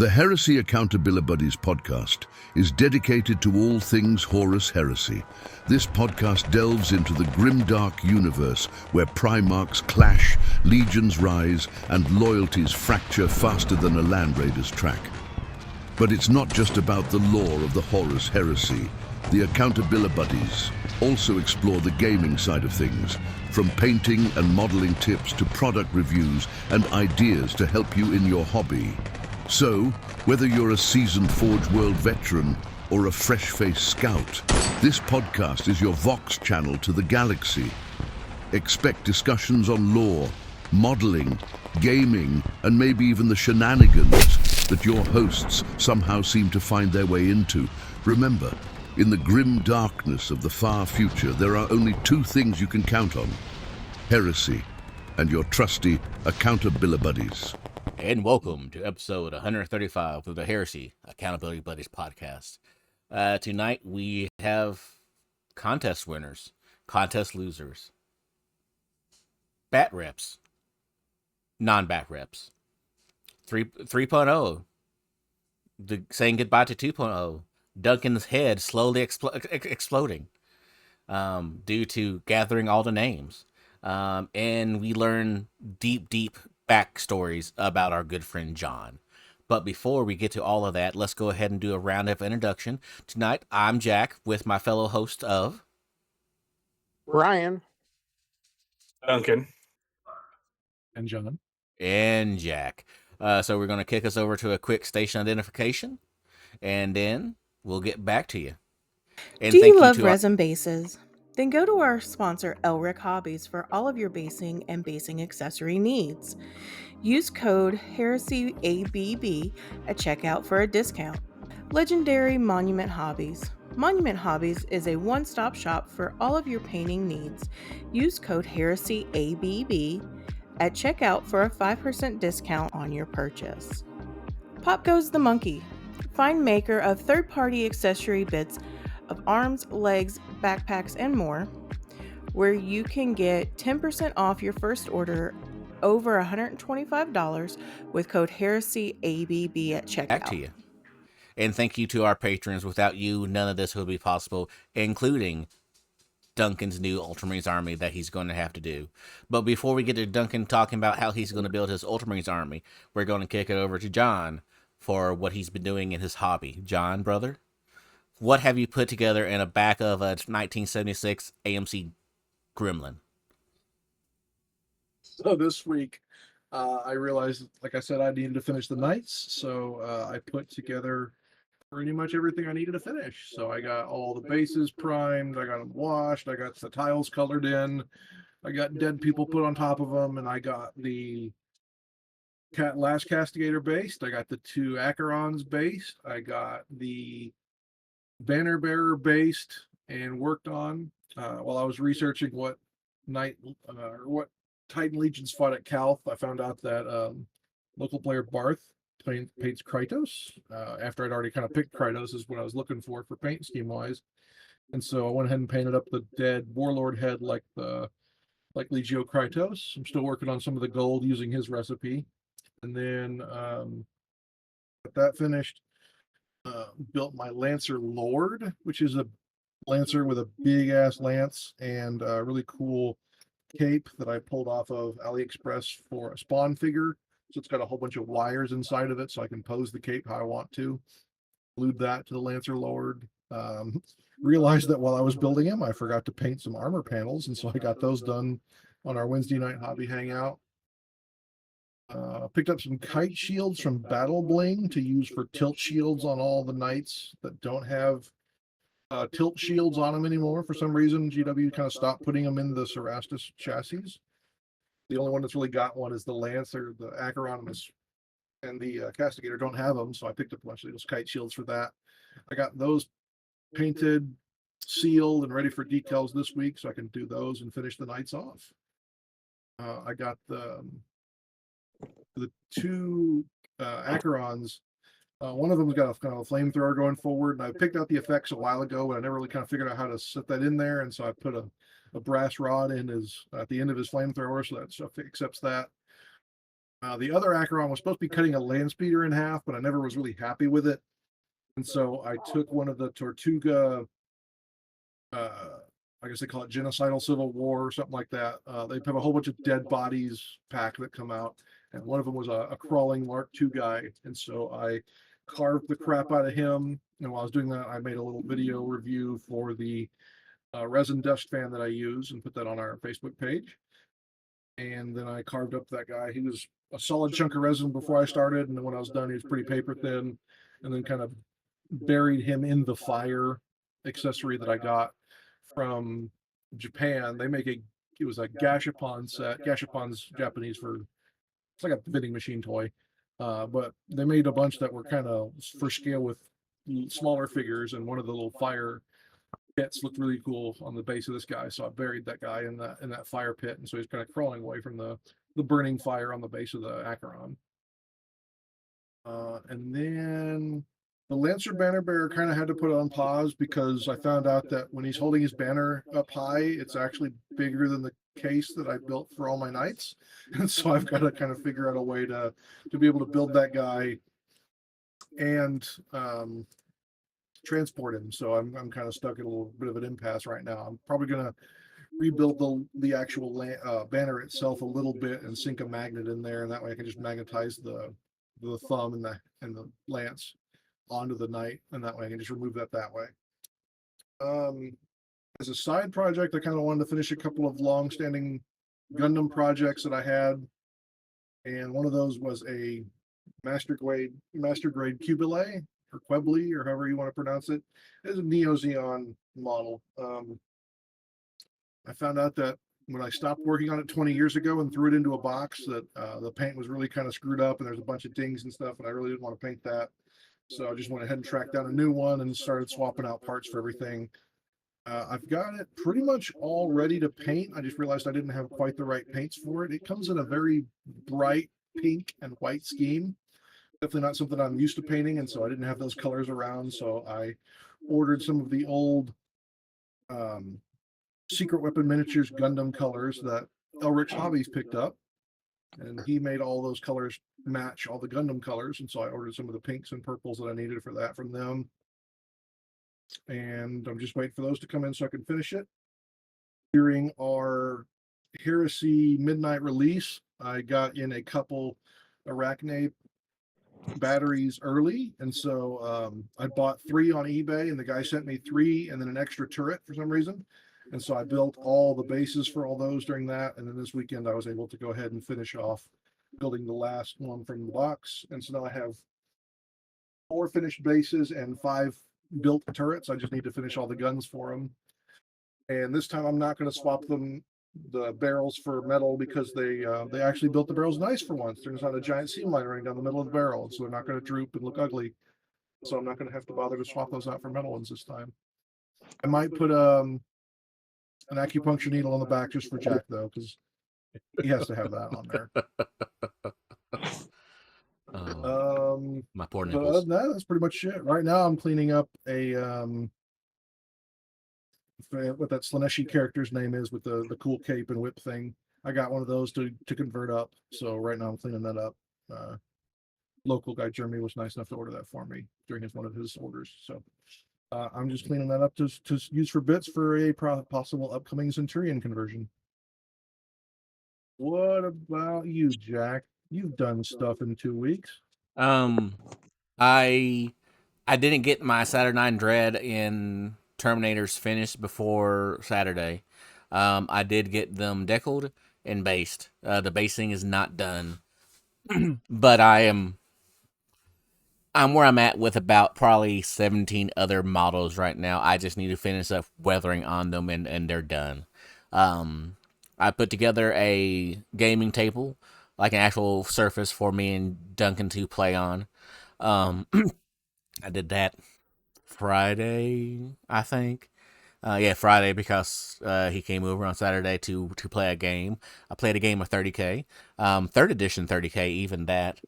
The Heresy Accountabilibuddies Podcast is dedicated to all things Horus Heresy. This podcast delves into the grimdark universe where Primarchs clash, legions rise, and loyalties fracture faster than a Land Raider's track. But it's not just about the lore of the Horus Heresy. The Accountabilibuddies also explore the gaming side of things, from painting and modeling tips to product reviews and ideas to help you in your hobby. So, whether you're a seasoned Forge World veteran or a fresh-faced scout, this podcast is your Vox channel to the galaxy. Expect discussions on lore, modeling, gaming, and maybe even the shenanigans that your hosts somehow seem to find their way into. Remember, in the grim darkness of the far future, there are only two things you can count on: heresy and your trusty Accountabilibuddies. And welcome to episode 135 of the Heresy Accountabilibuddies Podcast. Tonight we have contest winners, contest losers, bat reps, non-bat reps, 3.0, saying goodbye to 2.0, Duncan's head slowly exploding due to gathering all the names. And we learn deep backstories about our good friend John. But before we get to all of that, let's go ahead and do a round of introduction. Tonight, I'm Jack with my fellow host of Ryan, Duncan, and John, and Jack. So we're going to kick us over to a quick station identification, and then we'll get back to you. And do you love resin bases? Then go to our sponsor, Elric Hobbies, for all of your basing and basing accessory needs. Use code HERESYABB at checkout for a discount. Legendary Monument Hobbies. Monument Hobbies is a one-stop shop for all of your painting needs. Use code HERESYABB at checkout for a 5% discount on your purchase. Pop Goes the Monkey. Find maker of third-party accessory bits of arms, legs, backpacks, and more, where you can get 10% off your first order over $125 with code HERESYABB at checkout. Back to you. And thank you to our patrons. Without you, none of this would be possible, including Duncan's new Ultramarines army that he's going to have to do. But before we get to Duncan talking about how he's going to build his Ultramarines army, we're going to kick it over to John for what he's been doing in his hobby. John, brother, what have you put together in a back of a 1976 AMC Gremlin? So this week, I realized, like I said, I needed to finish the Knights, so I put together pretty much everything I needed to finish. So I got all the bases primed, I got them washed, I got the tiles colored in, I got dead people put on top of them, and I got the last Castigator based, I got the two Acherons based, I got the Banner Bearer based and worked on while I was researching what what Titan Legions fought at Calth. I found out that local player Barth paints Krytos. After I'd already kind of picked Krytos is what I was looking for paint scheme wise, and so I went ahead and painted up the dead Warlord head like Legio Krytos. I'm still working on some of the gold using his recipe, and then got that finished. Built my Lancer Lord, which is a Lancer with a big ass lance and a really cool cape that I pulled off of AliExpress for a Spawn figure. So it's got a whole bunch of wires inside of it so I can pose the cape how I want to. Glued that to the Lancer Lord. Realized that while I was building him, I forgot to paint some armor panels, and so I got those done on our Wednesday night hobby hangout. Picked up some kite shields from Battle Bling to use for tilt shields on all the knights that don't have tilt shields on them anymore. For some reason, GW kind of stopped putting them in the Cerastus chassis. The only one that's really got one is the Lancer, the Acheron, and the Castigator don't have them, so I picked up a bunch of those kite shields for that. I got those painted, sealed, and ready for decals this week, so I can do those and finish the knights off. I got the two Acherons. One of them's got a kind of a flamethrower going forward, and I picked out the effects a while ago, but I never really kind of figured out how to set that in there, and so I put a brass rod in at the end of his flamethrower, so that stuff accepts that. The other Acheron was supposed to be cutting a land speeder in half, but I never was really happy with it. And so I took one of the Tortuga, I guess they call it Genocidal Civil War or something like that. They have a whole bunch of dead bodies pack that come out. And one of them was a crawling Mark II guy. And so I carved the crap out of him. And while I was doing that, I made a little video review for the resin dust fan that I use and put that on our Facebook page. And then I carved up that guy. He was a solid chunk of resin before I started. And then when I was done, he was pretty paper thin. And then kind of buried him in the fire accessory that I got from Japan. They make it was a Gashapon set. Gashapon's Japanese it's like a vending machine toy. But they made a bunch that were kind of for scale with smaller figures, and one of the little fire pits looked really cool on the base of this guy. So I buried that guy in that fire pit, and so he's kind of crawling away from the burning fire on the base of the Acheron. And then the Lancer banner bearer kind of had to put it on pause because I found out that when he's holding his banner up high, it's actually bigger than the case that I built for all my knights. And so I've got to kind of figure out a way to be able to build that guy and transport him. So I'm kind of stuck in a little bit of an impasse right now. I'm probably going to rebuild the actual banner itself a little bit and sink a magnet in there, and that way I can just magnetize the thumb and the lance onto the knight, and that way I can just remove that way. As a side project, I kind of wanted to finish a couple of long-standing Gundam projects that I had, and one of those was a master grade Cubile or Quebly or however you want to pronounce it. It's a Neo Xeon model. I found out that when I stopped working on it 20 years ago and threw it into a box, that the paint was really kind of screwed up and there's a bunch of dings and stuff, and I really didn't want to paint that. So I just went ahead and tracked down a new one and started swapping out parts for everything. I've got it pretty much all ready to paint. I just realized I didn't have quite the right paints for it. It comes in a very bright pink and white scheme. Definitely not something I'm used to painting, and so I didn't have those colors around. So I ordered some of the old Secret Weapon Miniatures Gundam colors that Elric's Hobbies picked up, and he made all those colors match all the Gundam colors, and so I ordered some of the pinks and purples that I needed for that from them, and I'm just waiting for those to come in so I can finish it. During our Heresy midnight release, I got in a couple Arachne batteries early, and so I bought 3 on eBay, and the guy sent me 3 and then an extra turret for some reason. And so I built all the bases for all those during that. And then this weekend, I was able to go ahead and finish off building the last one from the box. And so now I have 4 finished bases and 5 built turrets. I just need to finish all the guns for them. And this time I'm not going to swap the barrels for metal because they actually built the barrels nice for once. There's not a giant seam line running down the middle of the barrel, so they're not going to droop and look ugly. So I'm not going to have to bother to swap those out for metal ones this time. I might put an acupuncture needle on the back just for Jack, though, because he has to have that on there. My poor But other nipples. than that, that's pretty much it. Right now, I'm cleaning up a what that Slaneshi character's name is with the cool cape and whip thing. I got one of those to convert up. So right now I'm cleaning that up. Local guy Jeremy was nice enough to order that for me during one of his orders. So I'm just cleaning that up to use for bits for a possible upcoming Centurion conversion. What about you, Jack? You've done stuff in 2 weeks. I didn't get my Saturnine Dread in Terminators finished before Saturday. I did get them deckled and based. The basing is not done, but I'm where I'm at with about probably 17 other models right now. I just need to finish up weathering on them, and they're done. I put together a gaming table, like an actual surface for me and Duncan to play on. I did that Friday, I think. Yeah, Friday, because he came over on Saturday to play a game. I played a game of 30K, 3rd edition 30K, even that.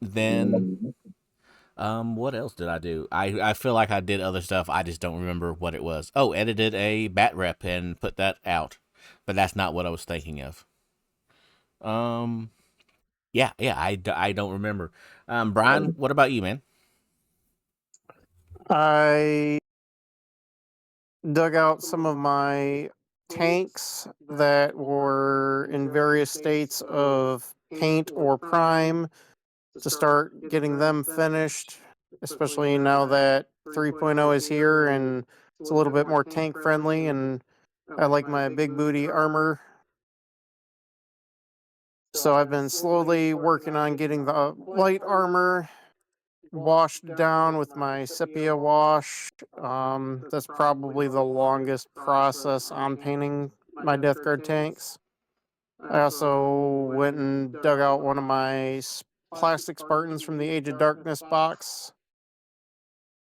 Then, what else did I do? I feel like I did other stuff. I just don't remember what it was. Oh, edited a bat rep and put that out, but that's not what I was thinking of. Yeah, I don't remember. Brian, what about you, man? I dug out some of my tanks that were in various states of paint or prime to start getting them finished, especially now that 3.0 is here and it's a little bit more tank friendly, and I like my big booty armor. So I've been slowly working on getting the light armor washed down with my sepia wash. That's probably the longest process on painting my Death Guard tanks. I also went and dug out one of my plastic Spartans from the Age of Darkness box.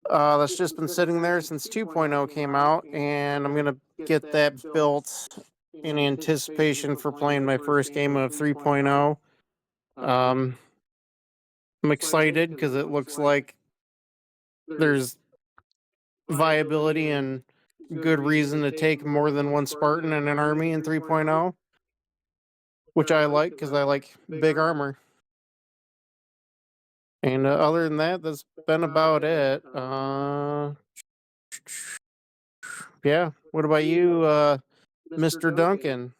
That's just been sitting there since 2.0 came out, and I'm going to get that built in anticipation for playing my first game of 3.0. I'm excited because it looks like there's viability and good reason to take more than one Spartan in an army in 3.0, which I like because I like big armor. And other than that, that's been about it. Yeah. What about you, Mr. Duncan?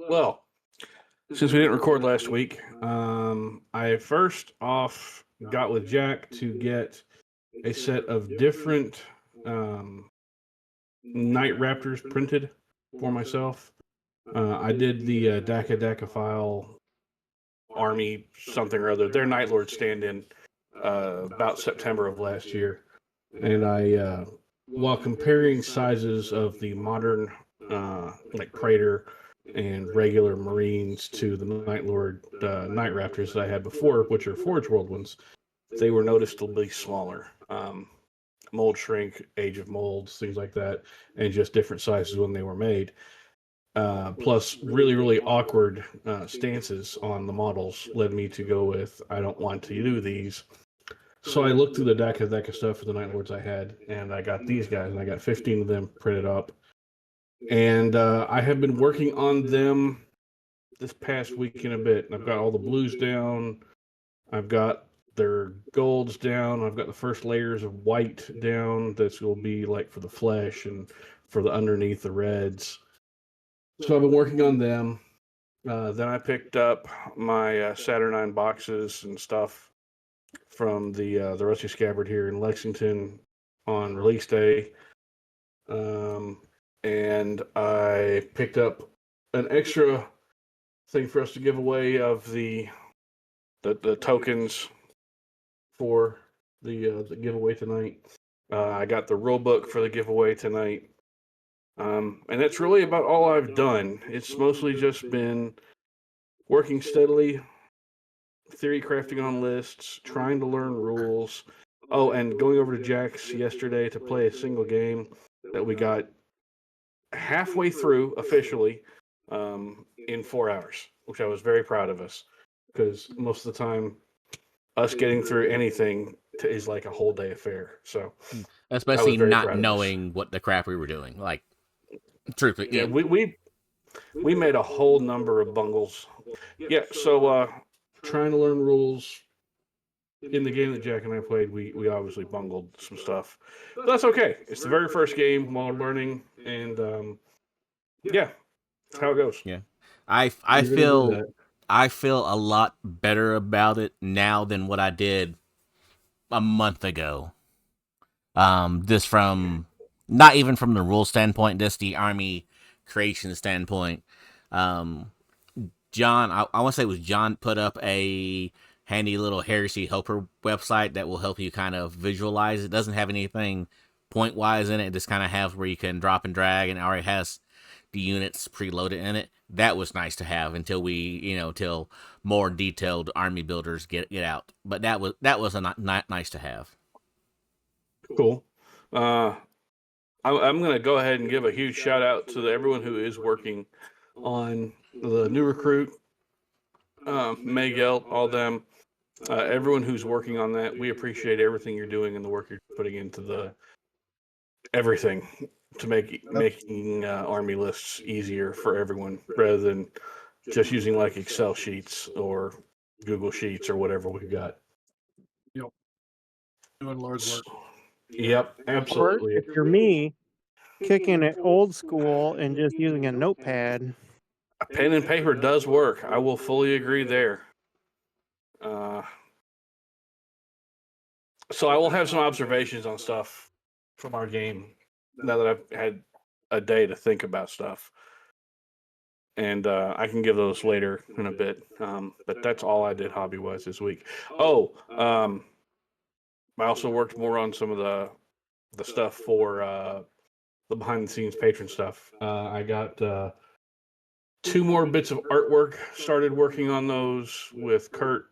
Well, since we didn't record last week, I first off got with Jack to get a set of different Night Raptors printed for myself. I did the Daka file army something or other, their Night Lord stand-in, about September of last year. And I, while comparing sizes of the modern, like Praetor and regular Marines to the Night Lord Night Raptors that I had before, which are Forge World ones, they were noticeably smaller. Mold shrink, age of molds, things like that, and just different sizes when they were made. Plus, really awkward stances on the models led me to go with, I don't want to do these. So I looked through the deck of stuff for the Night Lords I had, and I got these guys, and I got 15 of them printed up. And I have been working on them this past week and a bit. And I've got all the blues down. I've got their golds down. I've got the first layers of white down. This will be like for the flesh and for the underneath the reds. So I've been working on them. Then I picked up my Saturnine boxes and stuff from the Rusty Scabbard here in Lexington on release day. And I picked up an extra thing for us to give away of the tokens for the giveaway tonight. I got the rule book for the giveaway tonight. And that's really about all I've done. It's mostly just been working steadily, theory crafting on lists, trying to learn rules. Oh, and going over to Jack's yesterday to play a single game that we got halfway through officially in 4 hours, which I was very proud of us, because most of the time us getting through anything is like a whole day affair. So Especially not knowing what the crap we were doing. Like, truthfully, yeah, we made a whole number of bungles. Yeah, so trying to learn rules in the game that Jack and I played, we obviously bungled some stuff, but that's okay. It's the very first game while learning, and yeah, that's how it goes. Yeah, I feel a lot better about it now than what I did a month ago. This from not even from the rule standpoint, just the army creation standpoint. John, I want to say it was John, put up a handy little Heresy Helper website that will help you kind of visualize. It doesn't have anything point wise in it. It just kind of has where you can drop and drag, and it already has the units preloaded in it. That was nice to have until till more detailed army builders get out. But that was a nice to have. Cool. I'm going to go ahead and give a huge shout out to everyone who is working on the new recruit, Miguel, all them, everyone who's working on that. We appreciate everything you're doing and the work you're putting into the everything to making army lists easier for everyone, rather than just using like Excel sheets or Google Sheets or whatever we've got. Yep. Doing Lord's work. Yep, Or absolutely. if you're me, kicking it old school and just using a notepad. Pen and paper does work. I will fully agree there. So I will have some observations on stuff from our game now that I've had a day to think about stuff. And I can give those later in a bit. But that's all I did hobby-wise this week. I also worked more on some of the stuff for the behind-the-scenes patron stuff. I got 2 more bits of artwork. Started working on those with Kurt,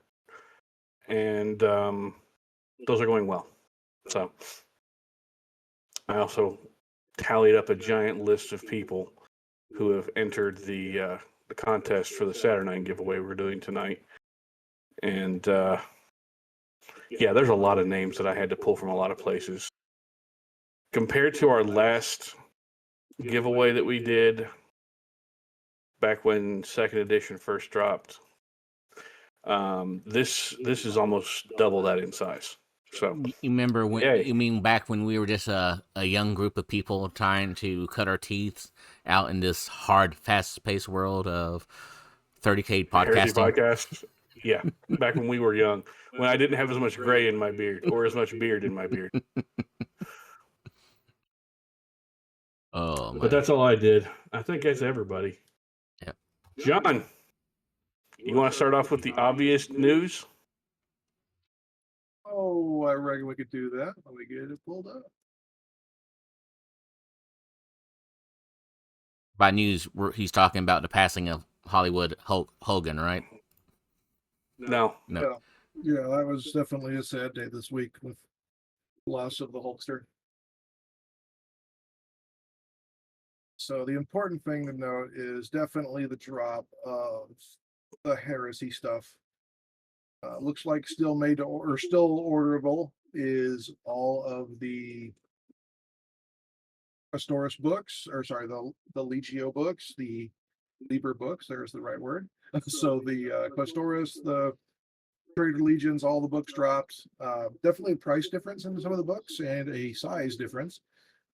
and those are going well. So I also tallied up a giant list of people who have entered the contest for the Saturday giveaway we're doing tonight. And yeah, there's a lot of names that I had to pull from a lot of places. Compared to our last giveaway that we did back when 2nd edition first dropped, this is almost double that in size. So You remember when? Yay. You mean back when we were just a young group of people trying to cut our teeth out in this hard, fast-paced world of 30K Heresy podcasting? Podcast. Yeah, back when we were young, when I didn't have as much gray in my beard or as much beard in my beard. Oh, But man. that's all I did. I think that's everybody. Yep. John, you want to start off with the obvious news? Oh, I reckon we could do that. Let me get it pulled up. By news, he's talking about the passing of Hollywood Hulk Hogan, right? No. No. Yeah, that was definitely a sad day this week with the loss of the Hulkster. So the important thing to note is definitely the drop of the Heresy stuff. Looks like still made to or still orderable is all of the Astoris books, or sorry, the Legio books, the Liber books. There's the right word. So the Questoris, the Traitor Legions, all the books dropped. Definitely a price difference in some of the books and a size difference.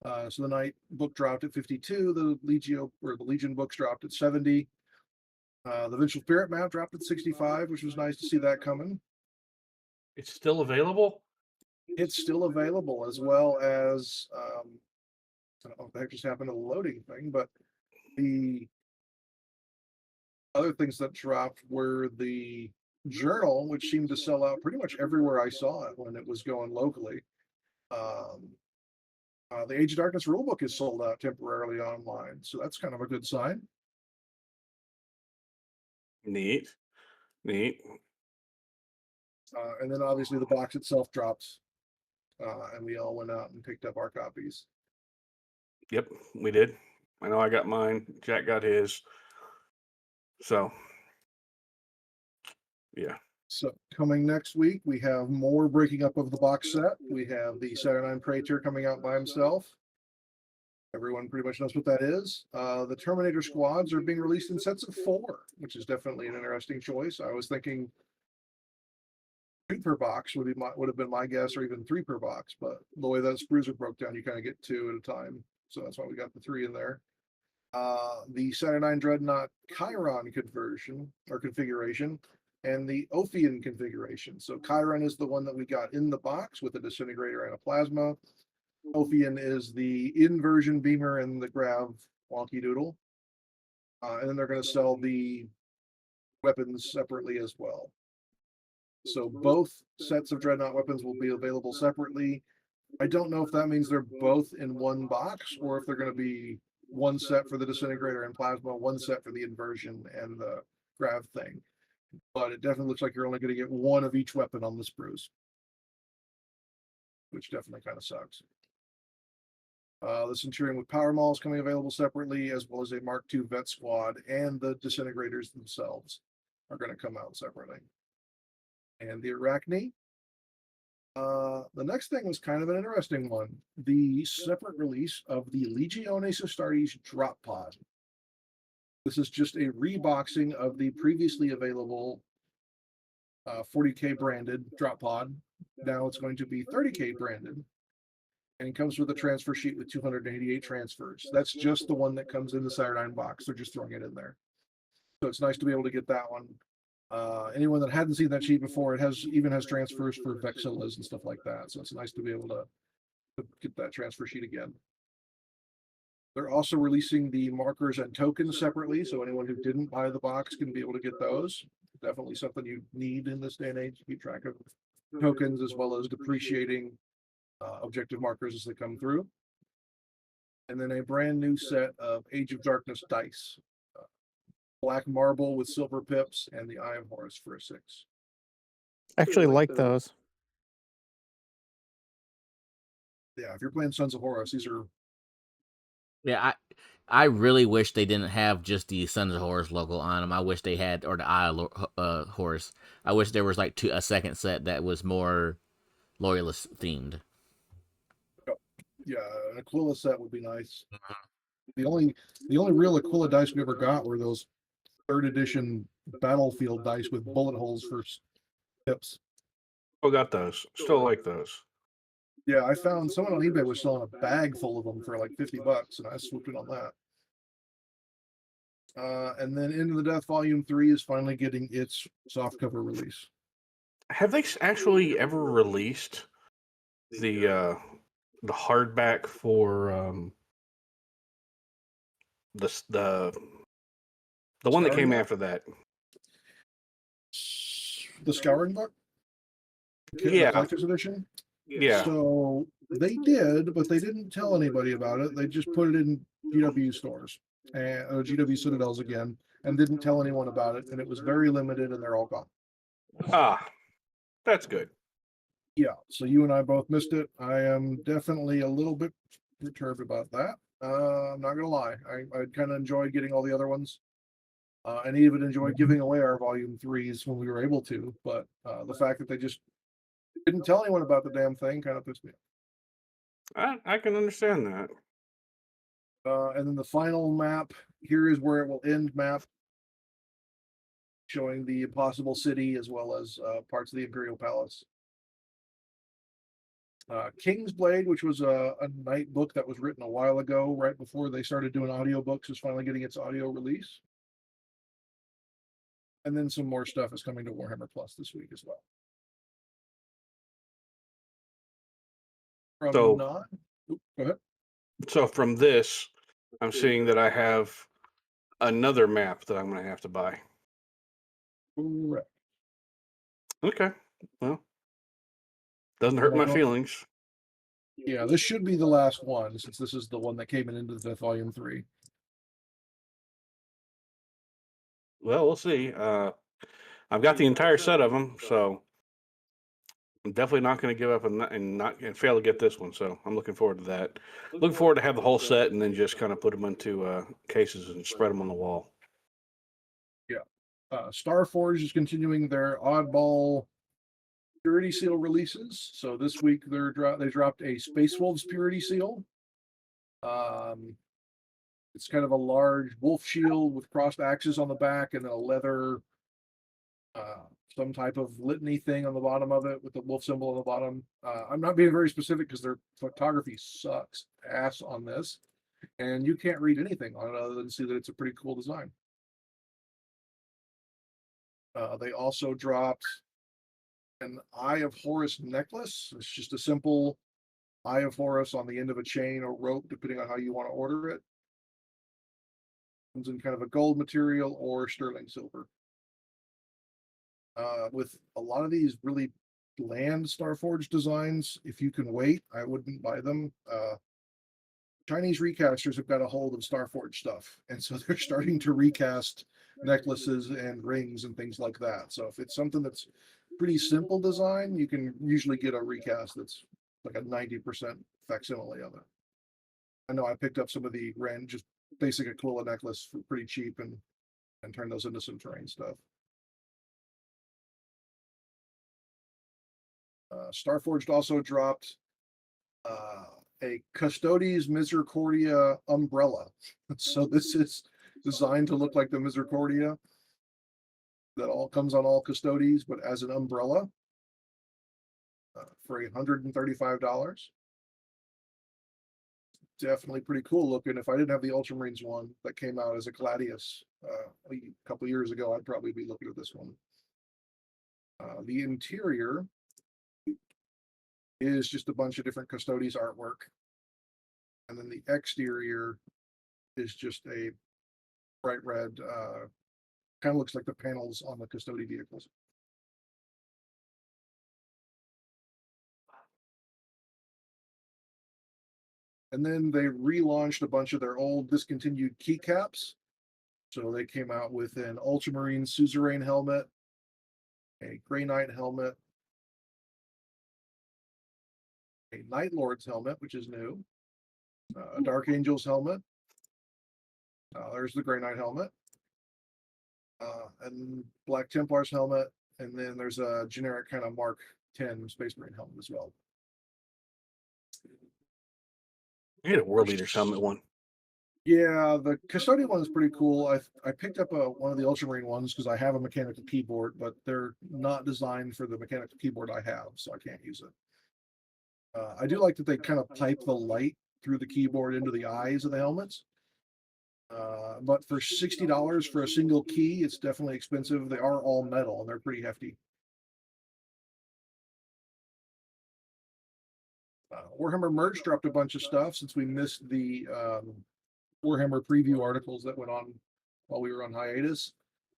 So the Knight book dropped at 52. The Legio or the Legion books dropped at 70. The Vengeful Spirit map dropped at 65, which was nice to see that coming. It's still available? It's still available, as well as I don't know what the heck just happened to the loading thing, but the other things that dropped were the journal, which seemed to sell out pretty much everywhere I saw it when it was going locally. The Age of Darkness rulebook is sold out temporarily online, so that's kind of a good sign. Neat. And then obviously the box itself dropped, and we all went out and picked up our copies. Yep, we did. I know I got mine. Jack got his. So, yeah. So coming next week, we have more breaking up of the box set. We have the Saturnine Praetor coming out by himself. Everyone pretty much knows what that is. The Terminator squads are being released in sets of 4, which is definitely an interesting choice. I was thinking 2 per box would have been my guess, or even 3 per box. But the way that spruiser broke down, you kind of get 2 at a time. So that's why we got the 3 in there. The Saturnine Dreadnought Chiron conversion or configuration, and the Ophion configuration. So Chiron is the one that we got in the box with a disintegrator and a plasma. Ophion is the inversion beamer and the grav wonky doodle. And then they're going to sell the weapons separately as well. So both sets of Dreadnought weapons will be available separately. I don't know if that means they're both in one box, or if they're going to be one set for the disintegrator and plasma, one set for the inversion and the grav thing. But it definitely looks like you're only going to get one of each weapon on the sprues, which definitely kind of sucks. The Centurion with Power Maul is coming available separately, as well as a Mark II Vet Squad, and the disintegrators themselves are going to come out separately. And the Arachne. The next thing was kind of an interesting one. The separate release of the Legiones Astartes drop pod. This is just a reboxing of the previously available 40K branded drop pod. Now it's going to be 30K branded, and it comes with a transfer sheet with 288 transfers. That's just the one that comes in the Saturday box. They're just throwing it in there. So it's nice to be able to get that one. Anyone that hadn't seen that sheet before, it even has transfers for Vexillas and stuff like that. So it's nice to be able to get that transfer sheet again. They're also releasing the markers and tokens separately, so anyone who didn't buy the box can be able to get those. Definitely something you need in this day and age to keep track of tokens as well as depreciating objective markers as they come through. And then a brand new set of Age of Darkness dice. Black marble with silver pips and the Eye of Horus for a 6. I actually like those. Yeah, if you're playing Sons of Horus, these are... Yeah, I really wish they didn't have just the Sons of Horus logo on them. I wish they had, or the Eye of Horus. I wish there was like a second set that was more loyalist themed. Yeah, an Aquila set would be nice. The only real Aquila dice we ever got were those 3rd edition Battlefield dice with bullet holes for pips. Still got those. Still like those. Yeah, I found someone on eBay was selling a bag full of them for like $50, and I swooped in on that. And then Into the Death Volume 3 is finally getting its softcover release. Have they actually ever released the hardback for the one that came after that? The Scouring Book? Yeah. Collector's Edition? Yeah. So they did, but they didn't tell anybody about it. They just put it in GW stores and GW Citadels again, and didn't tell anyone about it. And it was very limited, and they're all gone. Ah, that's good. Yeah. So you and I both missed it. I am definitely a little bit perturbed about that. I'm not gonna lie. I kind of enjoyed getting all the other ones, and even enjoyed giving away our Volume 3s when we were able to. But the fact that they just didn't tell anyone about the damn thing kind of pissed me off. I can understand that. And then the final map, here is where it will end map, showing the Impossible City as well as parts of the Imperial Palace. King's Blade, which was a night book that was written a while ago, right before they started doing audiobooks, is finally getting its audio release. And then some more stuff is coming to Warhammer Plus this week as well. Go ahead. So from this, I'm seeing that I have another map that I'm going to have to buy. Correct. Okay. Well, doesn't hurt my feelings. Yeah, this should be the last one, since this is the one that came in Into the Death Volume 3. Well, we'll see. I've got the entire set of them, so I'm definitely not going to give up and fail to get this one. So I'm looking forward to that. Looking forward to have the whole set and then just kind of put them into cases and spread them on the wall. Yeah. Starforge is continuing their oddball Purity Seal releases. So this week they dropped a Space Wolves Purity Seal. It's kind of a large wolf shield with crossed axes on the back and a leather some type of litany thing on the bottom of it with the wolf symbol on the bottom. I'm not being very specific because their photography sucks ass on this, and you can't read anything on it other than see that it's a pretty cool design. They also dropped an Eye of Horus necklace. It's just a simple Eye of Horus on the end of a chain or rope, depending on how you want to order it. Comes in kind of a gold material or sterling silver. With a lot of these really bland Starforge designs, if you can wait, I wouldn't buy them. Chinese recasters have got a hold of Starforge stuff, and so they're starting to recast necklaces and rings and things like that. So if it's something that's pretty simple design, you can usually get a recast that's like a 90% facsimile of it. I know I picked up some of the just basic Aquila necklace for pretty cheap and turned those into some terrain stuff. Starforged also dropped a Custodes Misericordia umbrella. So this is designed to look like the Misericordia that all comes on all Custodes, but as an umbrella for $135. Definitely pretty cool looking. If I didn't have the Ultramarines one that came out as a Gladius a couple years ago, I'd probably be looking at this one. The interior is just a bunch of different Custodes artwork. And then the exterior is just a bright red, kind of looks like the panels on the Custode vehicles. And then they relaunched a bunch of their old discontinued keycaps. So they came out with an Ultramarine Suzerain helmet, a Grey Knight helmet, a Night Lord's helmet, which is new, a Dark Angel's helmet. There's the Grey Knight helmet, and Black Templar's helmet, and then there's a generic kind of Mark 10 Space Marine helmet as well. I had a World Leader helmet one. Yeah, the Custodian one is pretty cool. I picked up one of the Ultramarine ones because I have a mechanical keyboard, but they're not designed for the mechanical keyboard I have, so I can't use it. I do like that they kind of pipe the light through the keyboard into the eyes of the helmets. But for $60 for a single key, it's definitely expensive. They are all metal and they're pretty hefty. Warhammer merch dropped a bunch of stuff since we missed the Warhammer preview articles that went on while we were on hiatus.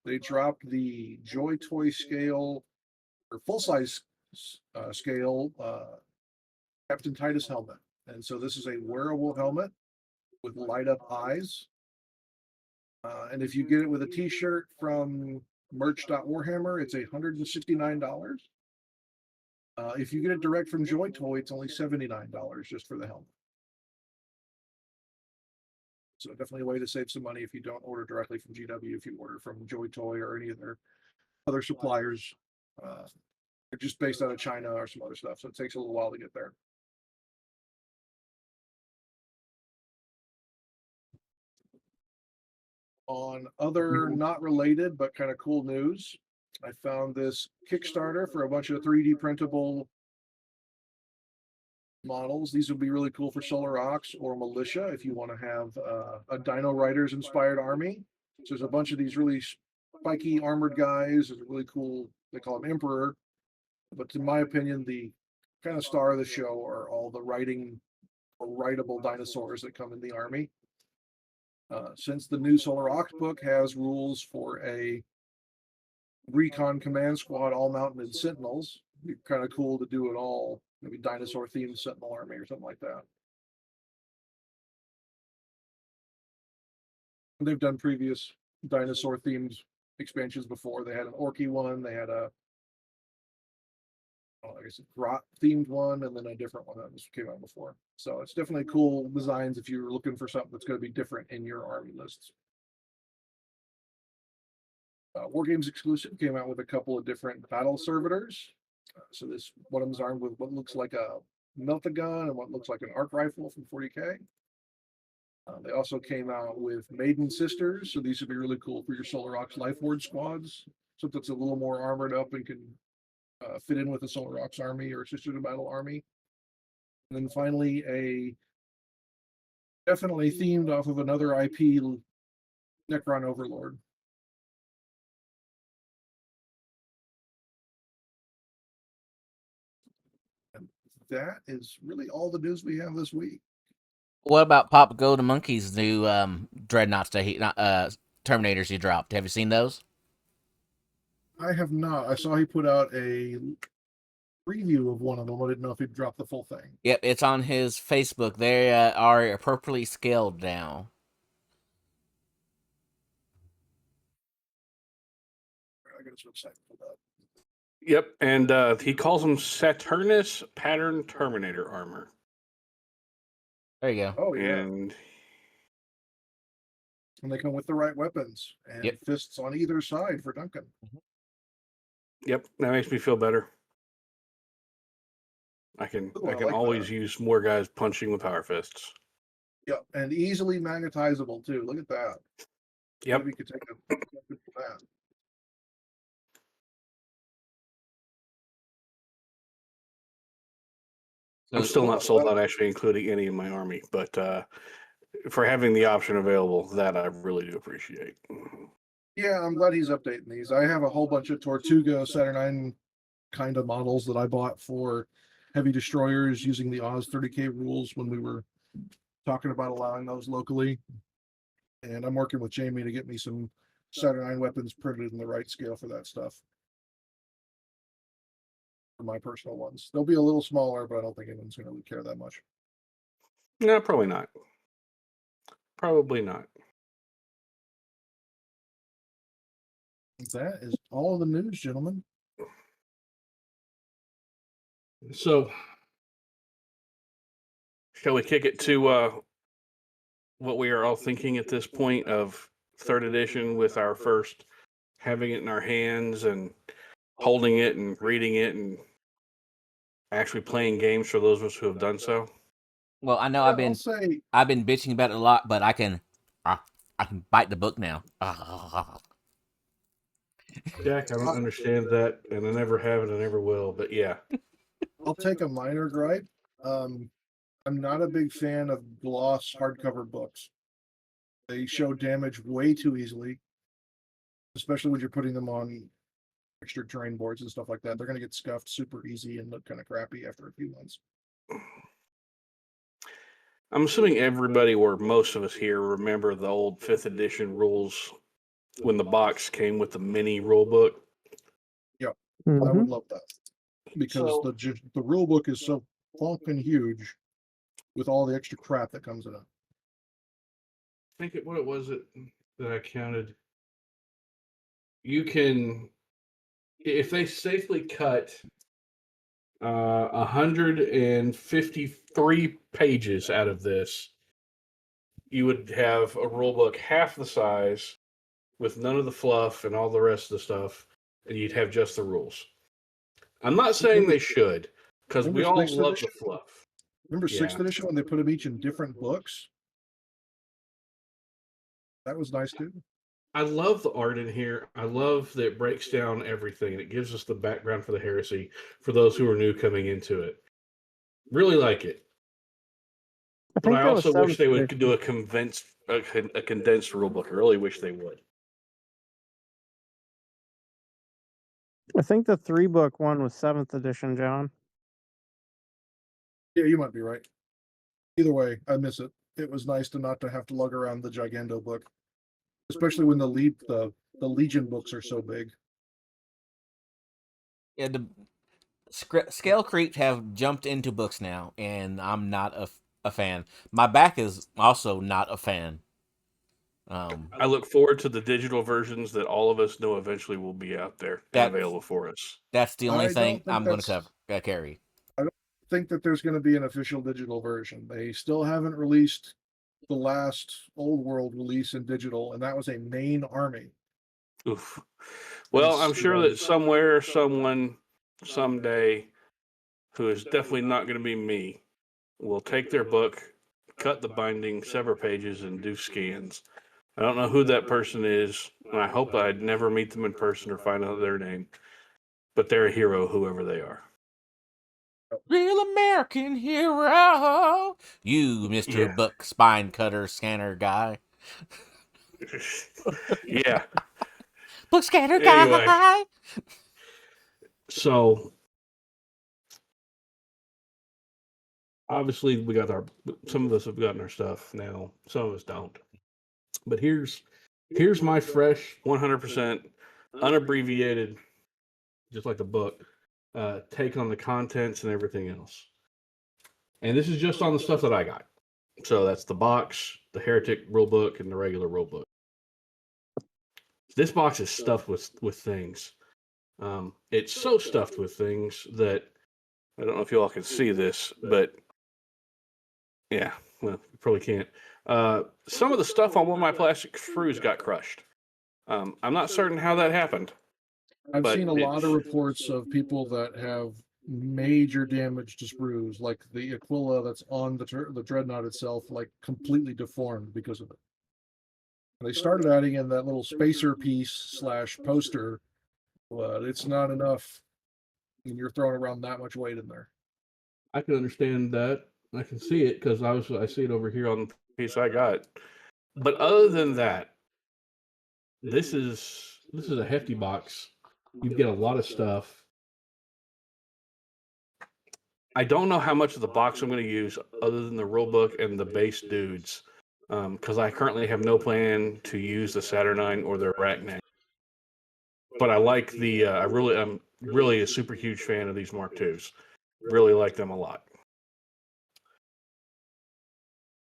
They dropped the Joy Toy scale or full size scale Captain Titus helmet. And so this is a wearable helmet with light up eyes. And if you get it with a t-shirt from merch.warhammer, it's $169. If you get it direct from Joy Toy, it's only $79 just for the helmet. So definitely a way to save some money if you don't order directly from GW. If you order from Joy Toy or any of their other suppliers, they're just based out of China or some other stuff. So it takes a little while to get there. On other not related but kind of cool news, I found this Kickstarter for a bunch of 3D printable models. These would be really cool for Solar Ox or Militia if you want to have a Dino Riders inspired army. So there's a bunch of these really spiky armored guys. It's really cool. They call them Emperor. But in my opinion, the kind of star of the show are all the riding or rideable dinosaurs that come in the army. Since the new Solar Ox book has rules for a recon command squad, all mounted sentinels, it'd be kind of cool to do it all, maybe dinosaur themed sentinel army or something like that. They've done previous dinosaur themed expansions before. They had an Orky one, they had a Grot themed one, and then a different one that came out before. So it's definitely cool designs if you're looking for something that's going to be different in your army lists. War Games exclusive came out with a couple of different battle servitors. So this one of them is armed with what looks like a melt-a-gun and what looks like an arc rifle from 40K. They also came out with Maiden Sisters, so these would be really cool for your Solar Ox Life Ward squads. Something that's a little more armored up and can fit in with the Solar Ox army or Sister to Battle army. And then finally, a definitely themed off of another IP, Necron Overlord. And that is really all the news we have this week. What about Pop Golden Monkey's new dreadnoughts that Terminators he dropped? Have you seen those? I have not. I saw he put out a preview of one of them. I didn't know if he'd dropped the full thing. Yep, it's on his Facebook. They are appropriately scaled now. I got his website pulled up. Yep, and he calls them Saturnus Pattern Terminator armor. There you go. Oh, yeah. And they come with the right weapons and fists on either side for Duncan. Yep, that makes me feel better. I can always use more guys punching with power fists. Yep, and easily magnetizable too. Look at that. Yep. Maybe we could take a look at that. I'm still not sold on actually including any in my army, but for having the option available, that I really do appreciate. Yeah, I'm glad he's updating these. I have a whole bunch of Tortuga Saturn kind of models that I bought for heavy destroyers using the Oz 30K rules when we were talking about allowing those locally. And I'm working with Jamie to get me some Saturn weapons printed in the right scale for that stuff. For my personal ones. They'll be a little smaller, but I don't think anyone's going to really care that much. No, probably not. Probably not. That is all the news, gentlemen. So, shall we kick it to what we are all thinking at this point of third edition with our first having it in our hands and holding it and reading it and actually playing games for those of us who have done so? Well, I know Yeah, I've been bitching about it a lot, but I can bite the book now. Jack, I don't understand that, and I never have and I never will, but yeah. I'll take a minor gripe. I'm not a big fan of gloss hardcover books. They show damage way too easily, especially when you're putting them on extra terrain boards and stuff like that. They're going to get scuffed super easy and look kind of crappy after a few months. I'm assuming everybody, or most of us here, remember the old 5th edition rules when the box came with the mini rule book. Yep, I Mhm. would love that because the rule book is so fucking huge with all the extra crap that comes in it. I think what it was that I counted. You can, if they safely cut 153 pages out of this, you would have a rule book half the size with none of the fluff and all the rest of the stuff, and you'd have just the rules. I'm not saying they should, because we all love the fluff. Remember 6th edition when they put them each in different books? That was nice too. I love the art in here. I love that it breaks down everything and it gives us the background for the heresy for those who are new coming into it. Really like it. But I also wish they would do a condensed rule book. I really wish they would. I think the 3-book one was 7th edition, John. Yeah, you might be right. Either way, I miss it. It was nice to not to have to lug around the Gigando book, especially when the Legion books are so big. Yeah, the scale creeps have jumped into books now, and I'm not a fan. My back is also not a fan. I look forward to the digital versions that all of us know eventually will be out there and available for us. That's the only thing I'm going to carry. I don't think that there's going to be an official digital version. They still haven't released the last Old World release in digital, and that was a main army. Oof. Well, I'm sure that somewhere, someone, someday, who is definitely not going to be me, will take their book, cut the binding, sever pages, and do scans. I don't know who that person is, and I hope I'd never meet them in person or find out their name, but they're a hero, whoever they are. Real American hero. You, Mr. Book Spine Cutter Scanner Guy. Yeah. Book Scanner Guy. So, obviously, some of us have gotten our stuff now. Some of us don't. But here's my fresh, 100% unabbreviated, just like the book, take on the contents and everything else. And this is just on the stuff that I got. So that's the box, the Heretic rulebook, and the regular rulebook. This box is stuffed with things. It's so stuffed with things that I don't know if you all can see this, but yeah, well, you probably can't. Some of the stuff on one of my plastic screws got crushed. I'm not certain how that happened. I've seen a lot of reports of people that have major damage to sprues, like the Aquila that's on the Dreadnought itself, like completely deformed because of it. They started adding in that little spacer piece / poster, but it's not enough. And you're throwing around that much weight in there. I can understand that. I can see it because I see it over here on the piece I got. But other than that, this is a hefty box. You get a lot of stuff. I don't know how much of the box I'm going to use other than the rule book and the base dudes, because I currently have no plan to use the Saturnine or the Arachnid. But I like the. I'm really a super huge fan of these Mark IIs. Really like them a lot.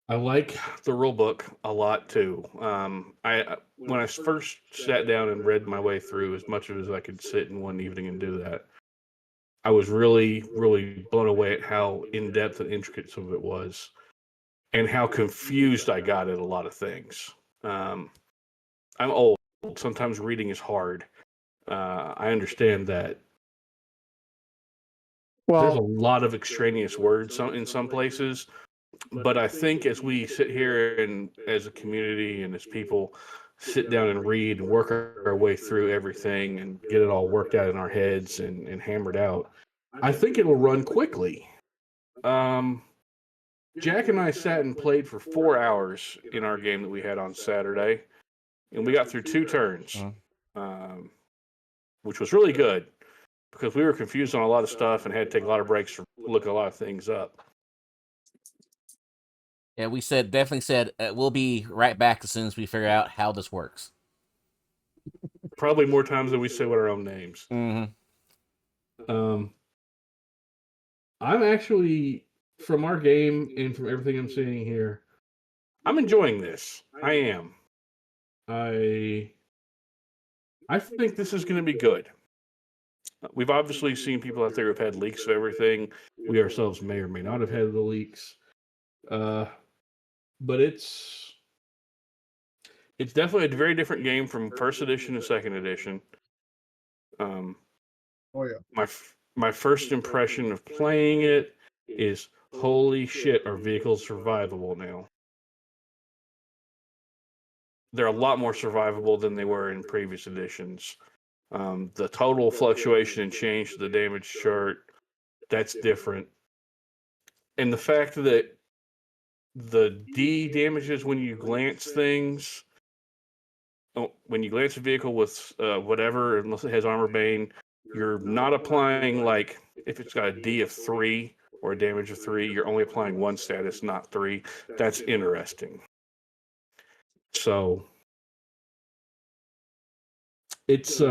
I like the rule book a lot too. When I first sat down and read my way through as much of it as I could sit in one evening and do that, I was really, really blown away at how in-depth and intricate some of it was, and how confused I got at a lot of things. I'm old. Sometimes reading is hard. I understand that. There's a lot of extraneous words in some places, but I think as we sit here and as a community and as people sit down and read and work our way through everything and get it all worked out in our heads and hammered out, I think it'll run quickly. Jack and I sat and played for 4 hours in our game that we had on Saturday, and we got through 2 turns, which was really good because we were confused on a lot of stuff and had to take a lot of breaks to look a lot of things up. Yeah, we definitely said we'll be right back as soon as we figure out how this works. Probably more times than we say what our own names. Mm-hmm. I'm actually, from our game and from everything I'm seeing here, I'm enjoying this. I am. I think this is going to be good. We've obviously seen people out there who've had leaks of everything. We ourselves may or may not have had the leaks. But it's definitely a very different game from first edition to second edition. Oh yeah. My first impression of playing it is, holy shit, are vehicles survivable now? They're a lot more survivable than they were in previous editions. The total fluctuation and change to the damage chart, that's different. And the fact that the D damages when you glance things, when you glance a vehicle with whatever, unless it has armor bane, you're not applying, like, if it's got a D of 3 or a damage of 3, you're only applying 1 status, not 3. That's interesting. So it's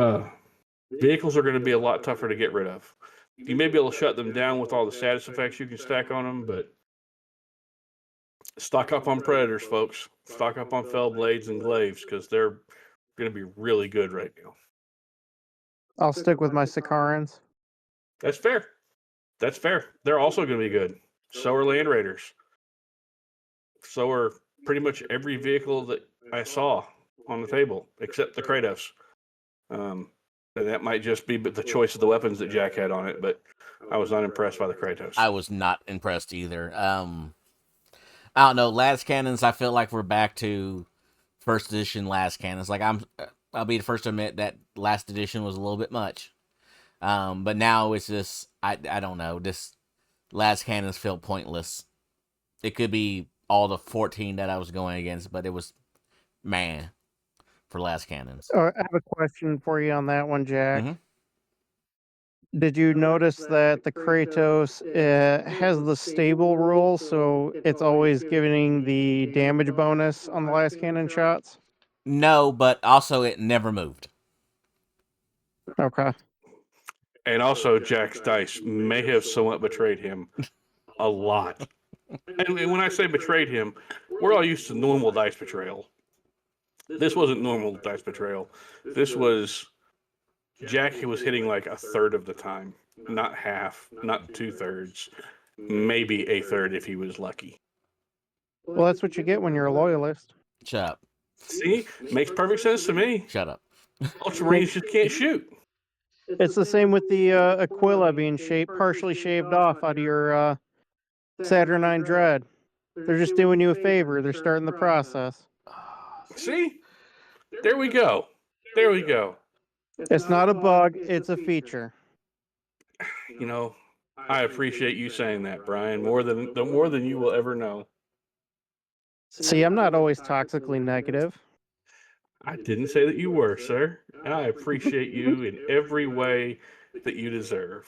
vehicles are going to be a lot tougher to get rid of. You may be able to shut them down with all the status effects you can stack on them, but stock up on Predators, folks. Stock up on Fell Blades and Glaives, because they're going to be really good right now. I'll stick with my Sicarans. That's fair. That's fair. They're also going to be good. So are Land Raiders. So are pretty much every vehicle that I saw on the table, except the Kratos. And that might just be the choice of the weapons that Jack had on it, but I was not impressed by the Kratos. I was not impressed either. I don't know. Las Cannons, I feel like we're back to first edition Las Cannons. Like, I'll be the first to admit that last edition was a little bit much. But now it's just, I don't know. This Las Cannons feel pointless. It could be all the 14 that I was going against, but it was, man, for Las Cannons. I have a question for you on that one, Jack. Mm-hmm. Did you notice that the Kratos has the stable rule, so it's always giving the damage bonus on the last cannon shots? No, but also it never moved. Okay. And also, Jack's dice may have somewhat betrayed him a lot. And when I say betrayed him, we're all used to normal dice betrayal. This wasn't normal dice betrayal. This was Jack was hitting like a third of the time, not half, not 2/3, maybe a third if he was lucky. Well, that's what you get when you're a loyalist. Shut up. See? Makes perfect sense to me. Shut up. Ultramarines just can't shoot. It's the same with the Aquila being partially shaved off out of your Saturnine Dread. They're just doing you a favor. They're starting the process. See? There we go. There we go. It's not a bug, it's a feature. You know, I appreciate you saying that, Brian, more than you will ever know. See, I'm not always toxically negative. I didn't say that you were, sir, and I appreciate you in every way that you deserve.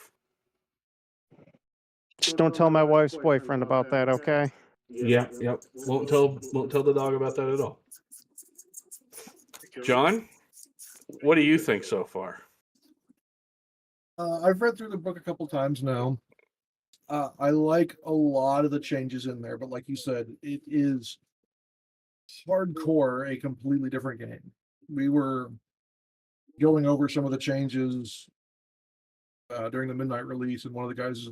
Just don't tell my wife's boyfriend about that, okay? Yep. Won't tell the dog about that at all. John, what do you think so far? I've read through the book a couple times now. I like a lot of the changes in there, but like you said, it is hardcore a completely different game. We were going over some of the changes during the midnight release, and one of the guys,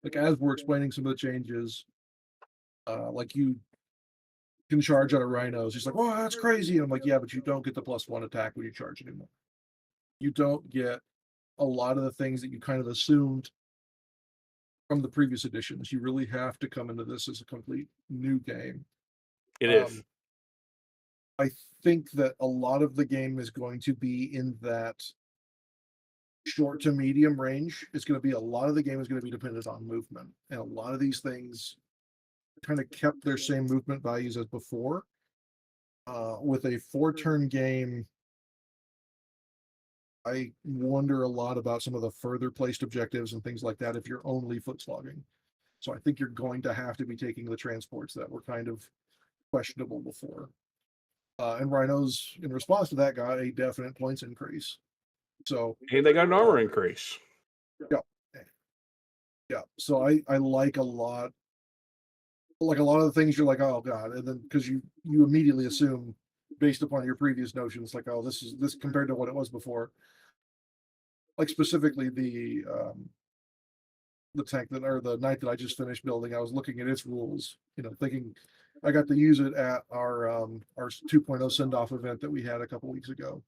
like as we're explaining some of the changes, like you can charge out of rhinos. He's like, "Oh, that's crazy." And I'm like, "Yeah, but you don't get the +1 attack when you charge anymore. You don't get a lot of the things that you kind of assumed from the previous editions. You really have to come into this as a complete new game." It is. I think that a lot of the game is going to be in that short to medium range. It's going to be a lot of the game is going to be dependent on movement, and a lot of these things kind of kept their same movement values as before. With a 4-turn game, I wonder a lot about some of the further placed objectives and things like that if you're only foot slogging. So I think you're going to have to be taking the transports that were kind of questionable before. And Rhinos, in response to that, got a definite points increase. So And they got an armor increase. Yeah. So I like a lot of the things you're like, oh god, and then because you immediately assume based upon your previous notions, like, oh, this compared to what it was before. Like specifically the tank or the knight that I just finished building, I was looking at its rules, thinking I got to use it at our 2.0 send-off event that we had a couple weeks ago.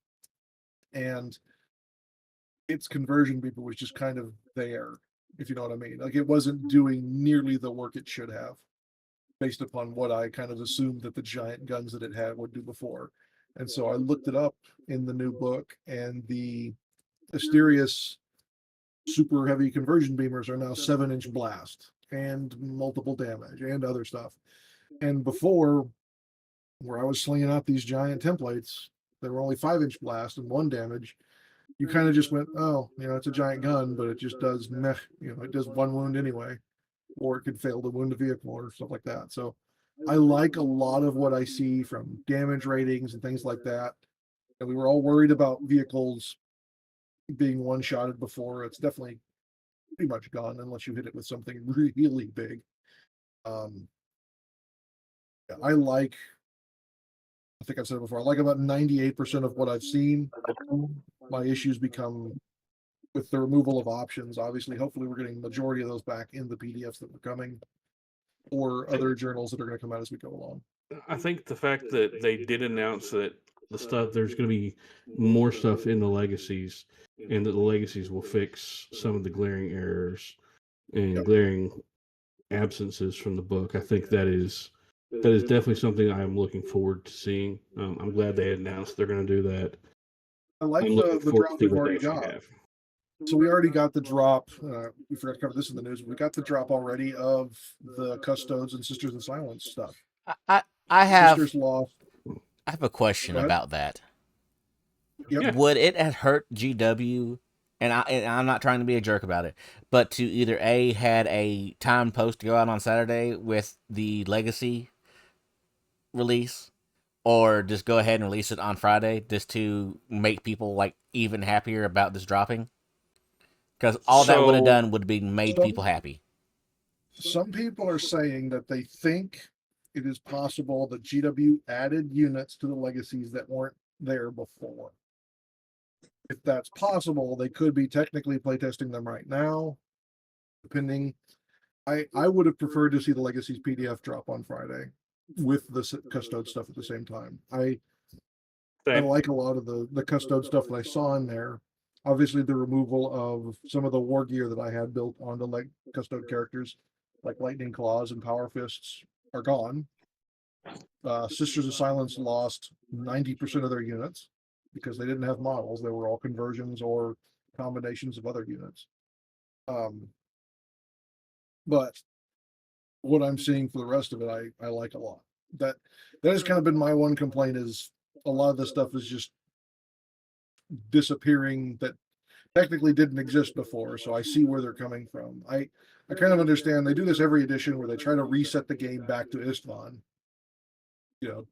And its conversion beeper was just kind of there, if you know what I mean. Like it wasn't doing nearly the work it should have, based upon what I kind of assumed that the giant guns that it had would do before. And so I looked it up in the new book, and the Asterius super heavy conversion beamers are now 7-inch blast and multiple damage and other stuff. And before, where I was slinging out these giant templates, they were only 5-inch blast and 1 damage. You kind of just went, oh, it's a giant gun, but it just does meh, it does 1 wound anyway, or it could fail to wound a vehicle or stuff like that. So I like a lot of what I see from damage ratings and things like that. And we were all worried about vehicles being one-shotted before. It's definitely pretty much gone unless you hit it with something really big. I think I've said it before, I like about 98% of what I've seen. My issues become with the removal of options. Obviously, hopefully we're getting the majority of those back in the PDFs that were coming, or other journals that are going to come out as we go along. I think the fact that they did announce that there's going to be more stuff in the legacies, and that the legacies will fix some of the glaring errors and glaring absences from the book. I think that is definitely something I'm looking forward to seeing. I'm glad they announced they're going to do that. I like the drop we've already got. So we already got the drop. We forgot to cover this in the news. We got the drop already of the Custodes and Sisters of Silence stuff. I have Sisters Lost. I have a question about that. Yep. Would it have hurt GW? And I'm not trying to be a jerk about it, but to either A, had a timed post to go out on Saturday with the Legacy release, or just go ahead and release it on Friday, just to make people like even happier about this dropping? Because all that would have done would be made people happy. Some people are saying that they think it is possible that GW added units to the legacies that weren't there before. If that's possible, they could be technically playtesting them right now, depending. I would have preferred to see the Legacies PDF drop on Friday with the Custode stuff at the same time. I like a lot of the Custode stuff that I saw in there. Obviously, the removal of some of the war gear that I had built onto Custode characters, like Lightning Claws and Power Fists, are gone. Sisters of Silence lost 90% of their units because they didn't have models. They were all conversions or combinations of other units. But what I'm seeing for the rest of it, I like a lot. That has kind of been my one complaint, is a lot of this stuff is just disappearing that technically didn't exist before. So I see where they're coming from. I kind of understand they do this every edition where they try to reset the game back to Istvan.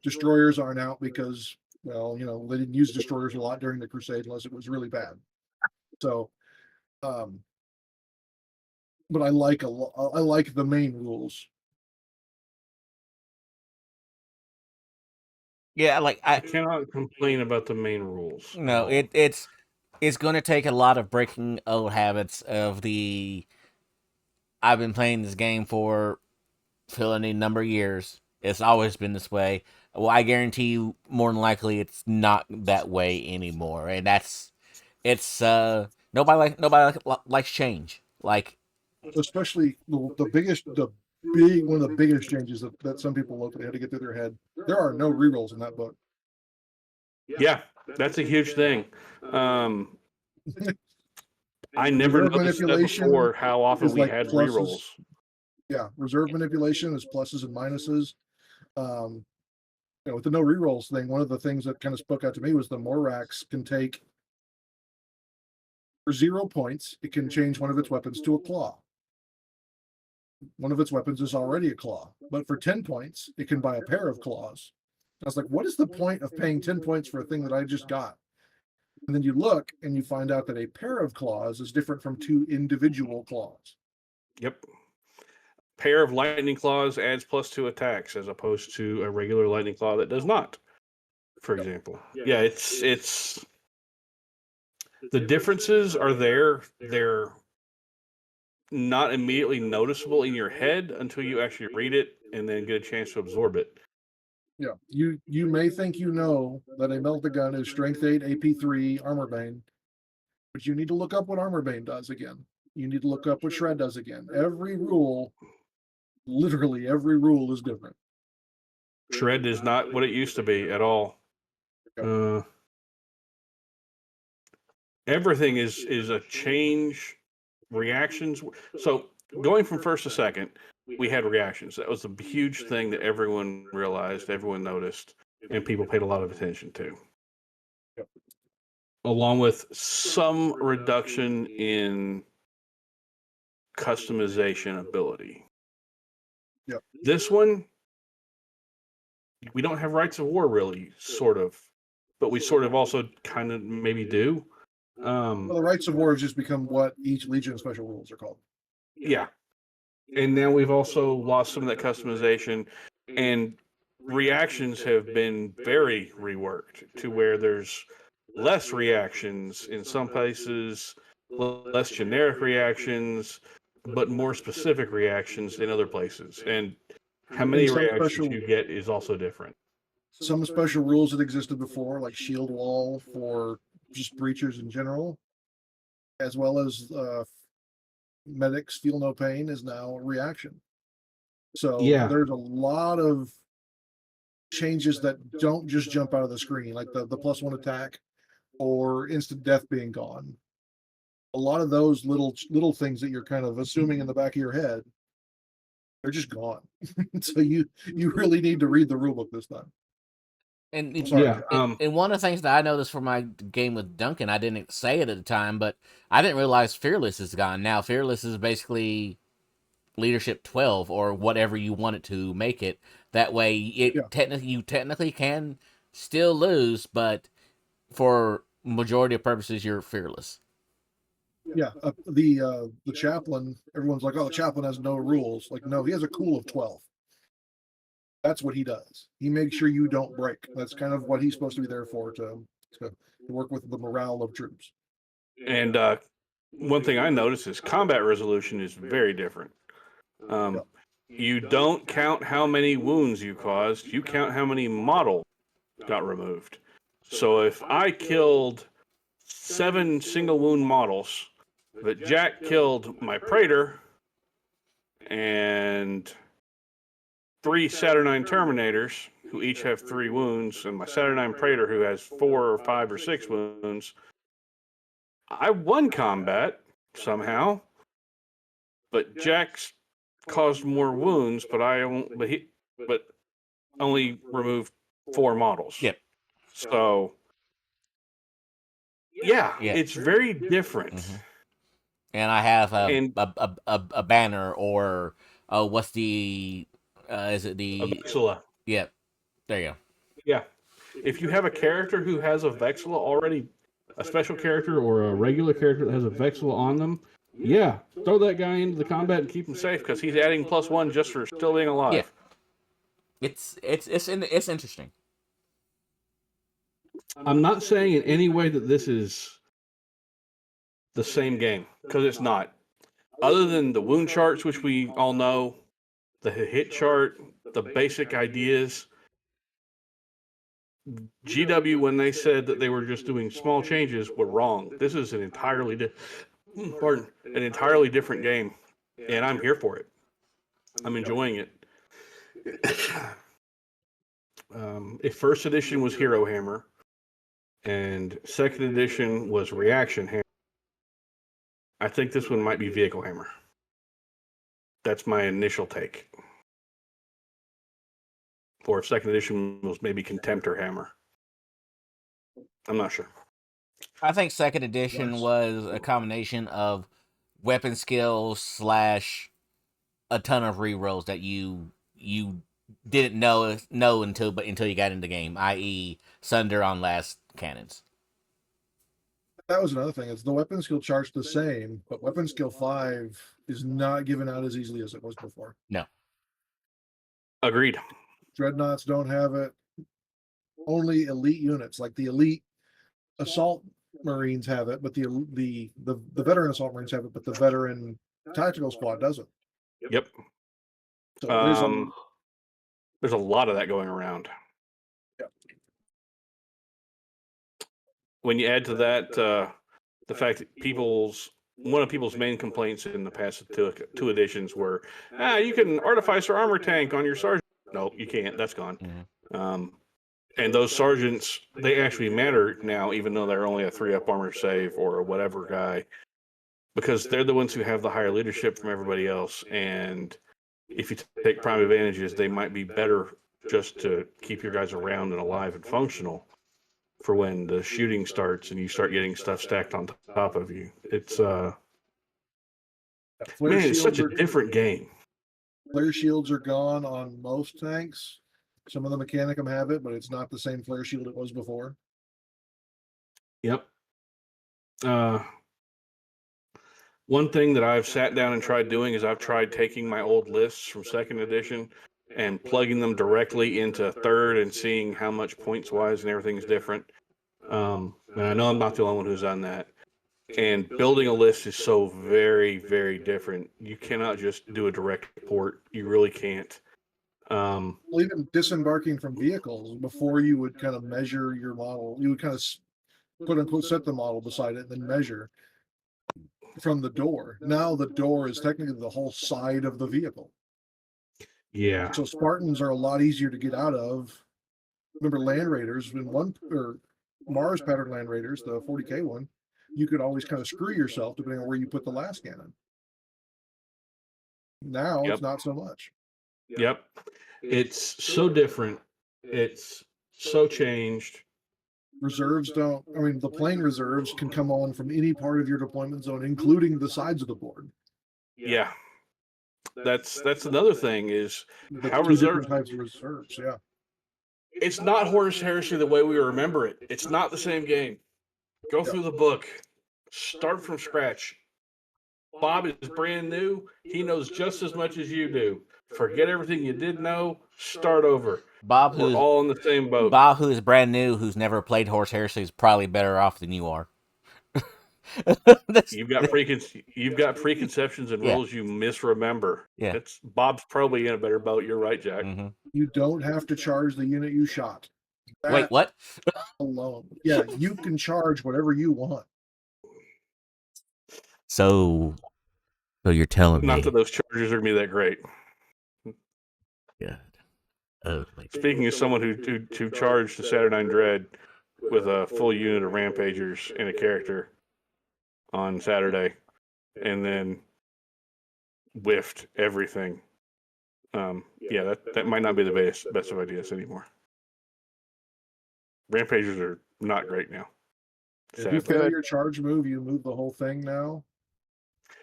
Destroyers aren't out because, well, they didn't use destroyers a lot during the Crusade unless it was really bad. So, but I like the main rules. Yeah, like I cannot complain about the main rules. No, it's going to take a lot of breaking old habits of the. I've been playing this game for any number of years. It's always been this way. Well, I guarantee you, more than likely, it's not that way anymore, and nobody likes change. Like, especially one of the biggest changes that some people locally had to get through their head. There are no rerolls in that book. Yeah, that's a huge thing. I never noticed that before, how often we had rerolls. Yeah, reserve manipulation is pluses and minuses. With the no rerolls thing, one of the things that kind of spoke out to me was the Morax can take, for 0 points, it can change one of its weapons to a claw. One of its weapons is already a claw, but for 10 points, it can buy a pair of claws. I was like, what is the point of paying 10 points for a thing that I just got? And then you look and you find out that a pair of claws is different from 2 individual claws. Yep. Pair of lightning claws adds +2 attacks as opposed to a regular lightning claw that does not, for example. Yeah, it's the differences are there. They're not immediately noticeable in your head until you actually read it and then get a chance to absorb it. Yeah, you may think that a Melt-A-Gun is Strength 8, AP 3, Armor Bane, but you need to look up what Armor Bane does again. You need to look up what Shred does again. Literally every rule is different. Shred is not what it used to be at all. Everything is a change. Reactions. So going from first to second, we had reactions. That was a huge thing that everyone realized, everyone noticed, and people paid a lot of attention to. Yep. Along with some reduction in customization ability. Yep. This one, we don't have Rights of War, really, sort of, but we sort of also kind of maybe do. Well, the Rights of War has just become what each Legion special rules are called. Yeah. And now we've also lost some of that customization, and reactions have been very reworked to where there's less reactions in some places, less generic reactions, but more specific reactions in other places. And how many reactions you get is also different. Some special rules that existed before, like Shield Wall for just breachers in general, as well as medics feel no pain, is now a reaction. So there's a lot of changes that don't just jump out of the screen, like the +1 attack or instant death being gone. A lot of those little things that you're kind of assuming in the back of your head, they're just gone. So you really need to read the rulebook this time. And one of the things that I noticed for my game with Duncan, I didn't say it at the time, but I didn't realize Fearless is gone. Now Fearless is basically leadership 12 or whatever you want it to make it. That way, you technically can still lose, but for majority of purposes, you're fearless. Yeah, the chaplain. Everyone's like, "Oh, the chaplain has no rules." Like, no, he has a cool of 12. That's what he does. He makes sure you don't break. That's kind of what he's supposed to be there for, to work with the morale of troops. And one thing I noticed is combat resolution is very different. You don't count how many wounds you caused. You count how many models got removed. So if I killed 7 single wound models, but Jack killed my Praetor and 3 Saturnine Terminators who each have 3 wounds, and my Saturnine Praetor who has 4 or 5 or 6 wounds. I won combat somehow, but Jack's caused more wounds, but only removed 4 models. Yep. So yeah, it's very different. Mm-hmm. And I have a banner, or what's the is it the Vexilla? Yeah, there you go. Yeah, if you have a character who has a Vexilla already, a special character or a regular character that has a Vexilla on them, yeah, throw that guy into the combat and keep him safe because he's adding +1 just for still being alive. Yeah. It's interesting. I'm not saying in any way that this is the same game, because it's not. Other than the wound charts, which we all know, the hit chart, the basic ideas, GW, when they said that they were just doing small changes, were wrong. This is an entirely different game, and I'm here for it. I'm enjoying it. If first edition was Hero Hammer, and second edition was Reaction Hammer, I think this one might be Vehicle Hammer. That's my initial take. Or if second edition was maybe Contemptor Hammer. I'm not sure. I think second edition was a combination of weapon skills / a ton of rerolls that you didn't know until you got into the game, i.e. Sunder on last cannons. That was another thing. Is the weapon skill chart's the same, but weapon skill 5 is not given out as easily as it was before. No. Agreed. Dreadnoughts don't have it. Only elite units, like the elite assault Marines, have it, but the veteran assault Marines have it, but the veteran tactical squad doesn't. Yep. So there's a lot of that going around. Yep. When you add to that the fact that one of people's main complaints in the past two editions were, you can artificer armor tank on your sergeant. No, you can't. That's gone. Mm-hmm. And those sergeants, they actually matter now, even though they're only a 3-up armor save or a whatever guy, because they're the ones who have the higher leadership from everybody else. And if you take prime advantages, they might be better just to keep your guys around and alive and functional for when the shooting starts and you start getting stuff stacked on top of you. It's it's such a different game. Flare shields are gone on most tanks. Some of the Mechanicum have it, but it's not the same flare shield it was before. Yep. One thing that I've sat down and tried doing is I've tried taking my old lists from second edition and plugging them directly into third and seeing how much points wise and everything's different. And I know I'm not the only one who's done that. And building a list is so very, very different. You cannot just do a direct port. You really can't. Well, even disembarking from vehicles, before you would kind of measure your model, you would kind of quote unquote set the model beside it and then measure from the door. Now the door is technically the whole side of the vehicle. Yeah. So Spartans are a lot easier to get out of. Remember Land Raiders, or Mars pattern Land Raiders, the 40K one, you could always kind of screw yourself depending on where you put the last cannon. Now It's not so much. Yep. It's so different. It's so changed. Reserves the plane reserves can come on from any part of your deployment zone, including the sides of the board. Yeah. That's another thing is how different types of reserves, yeah. It's not Horus Heresy the way we remember it. It's not the same game. Go through the book. Start from scratch. Bob is brand new. He knows just as much as you do. Forget everything you did know. Start over. We're all in the same boat. Bob, who is brand new, who's never played Horus Heresy, is probably better off than you are. You've got preconceptions and rules you misremember. Yeah. Bob's probably in a better boat. You're right, Jack. Mm-hmm. You don't have to charge the unit you shot. Wait, what? Alone. Yeah, you can charge whatever you want. So you're telling me? Not that those charges are going to be that great. Yeah. Oh, Speaking as someone who charged the Saturnine Dread with a full unit of Rampagers and a character on Saturday, and then whiffed everything. Yeah, that might not be the best of ideas anymore. Rampagers are not great now. If you fail your charge move, you move the whole thing now.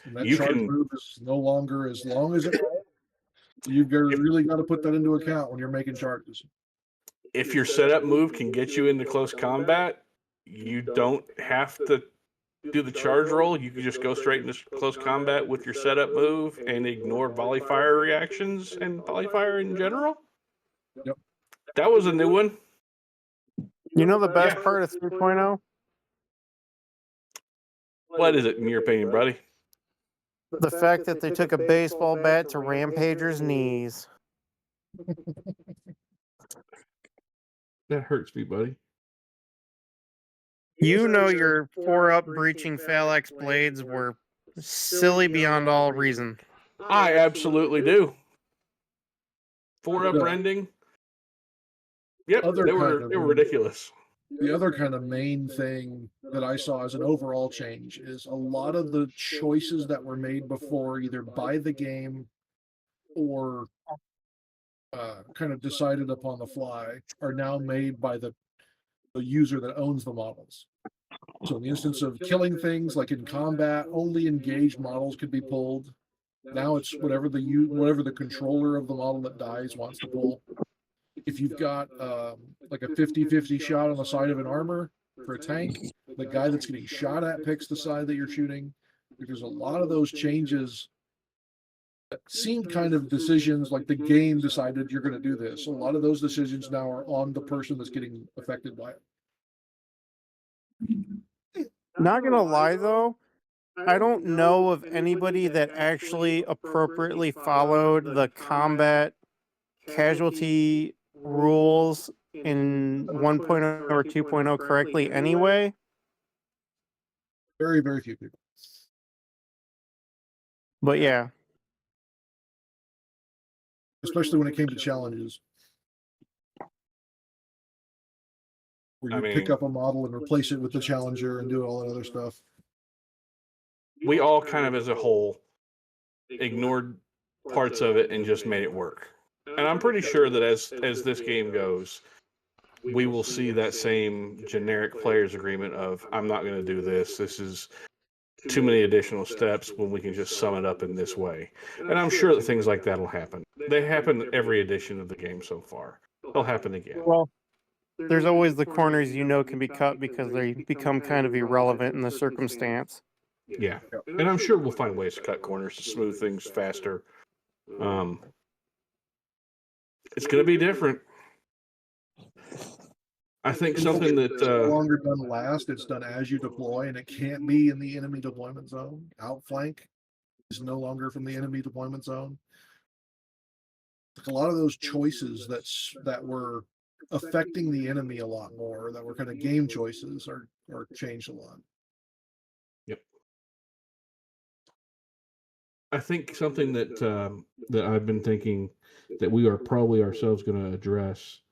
And that charge move is no longer as long as it. You've really got to put that into account when you're making charges. If your setup move can get you into close combat, you don't have to do the charge roll. You can just go straight into close combat with your setup move and ignore volley fire reactions and volley fire in general. Yep. That was a new one. You know the best part of 3.0? What is it in your opinion, buddy? The fact that they took a baseball bat to Rampager's knees. That hurts me, buddy. You know your 4-up breaching phalanx blades were silly beyond all reason. I absolutely do. 4-up rending. Yep, they were ridiculous. The other kind of main thing that I saw as an overall change is a lot of the choices that were made before, either by the game or kind of decided upon the fly, are now made by the user that owns the models. So in the instance of killing things, like in combat, only engaged models could be pulled. Now it's whatever the controller of the model that dies wants to pull. If you've got like a 50-50 shot on the side of an armor for a tank, the guy that's getting shot at picks the side that you're shooting. Because a lot of those changes seemed kind of decisions like the game decided you're going to do this. A lot of those decisions now are on the person that's getting affected by it. Not gonna lie though, I don't know of anybody that actually appropriately followed the combat casualty rules in 1.0 or 2.0 correctly anyway. Very, very few people. But yeah. Especially when it came to challenges. Where you pick up a model and replace it with the challenger and do all that other stuff. We all kind of as a whole ignored parts of it and just made it work. And I'm pretty sure that as this game goes, we will see that same generic players agreement of, I'm not going to do this. This is too many additional steps when we can just sum it up in this way. And I'm sure that things like that will happen. They happen every edition of the game so far. They'll happen again. Well, there's always the corners can be cut because they become kind of irrelevant in the circumstance. Yeah. And I'm sure we'll find ways to cut corners to smooth things faster. It's going to be different. I think something that it's no longer done last. It's done as you deploy, and it can't be in the enemy deployment zone. Outflank is no longer from the enemy deployment zone. Like a lot of those choices that were affecting the enemy a lot more, that were kind of game choices, are changed a lot. Yep. I think something that I've been thinking that we are probably ourselves going to address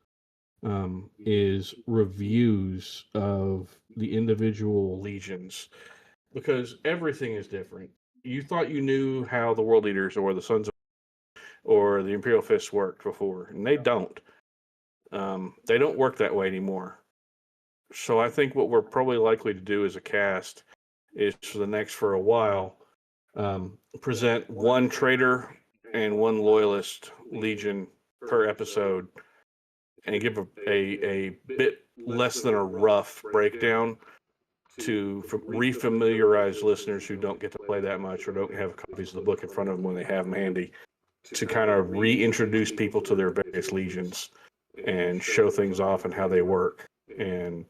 is reviews of the individual legions, because everything is different. You thought you knew how the World Eaters or the Sons of or the Imperial Fists worked before, and they don't. They don't work that way anymore. So I think what we're probably likely to do as a cast is for a while, present one traitor and one loyalist legion per episode, and give a bit less than a rough breakdown to refamiliarize listeners who don't get to play that much or don't have copies of the book in front of them when they have them handy, to kind of reintroduce people to their various legions and show things off and how they work and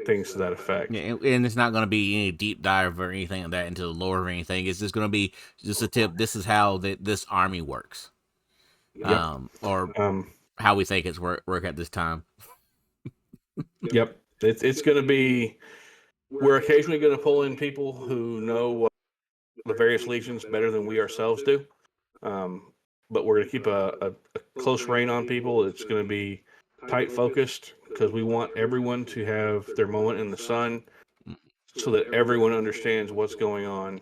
things to that effect. Yeah, and it's not going to be any deep dive or anything like that into the lore or anything. It's just going to be just a tip. This is how this army works. Yep. How we think it's work at this time. Yep. It's going to be, we're occasionally going to pull in people who know the various legions better than we ourselves do. But we're going to keep a close rain on people. It's going to be tight focused because we want everyone to have their moment in the sun so that everyone understands what's going on.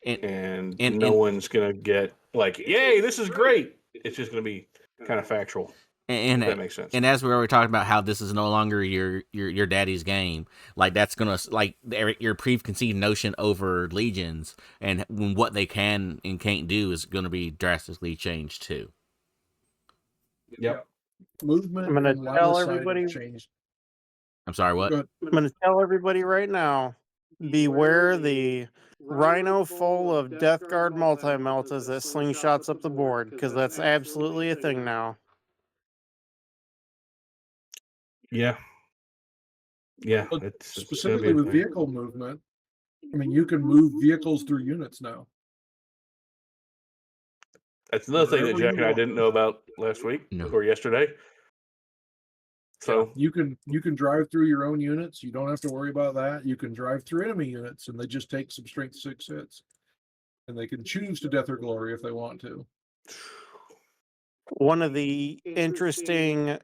And no one's going to get like, yay, this is great. It's just going to be kind of factual. And that makes sense. And as we were talking about how this is no longer your daddy's game, like that's gonna like your preconceived notion over legions and what they can and can't do is going to be drastically changed too. Yep. Movement. I'm going to tell everybody. Changed. I'm sorry, what? I'm going to tell everybody right now. Beware the rhino full of Death Guard multi-meltas that slingshots up the board, because that's absolutely a thing now. Yeah. Yeah. But specifically with vehicle movement, I mean, you can move vehicles through units now. That's another thing that Jack and I didn't know about last week or yesterday. So you can drive through your own units. You don't have to worry about that. You can drive through enemy units, and they just take some strength 6 hits, and they can choose to death or glory if they want to. One of the interesting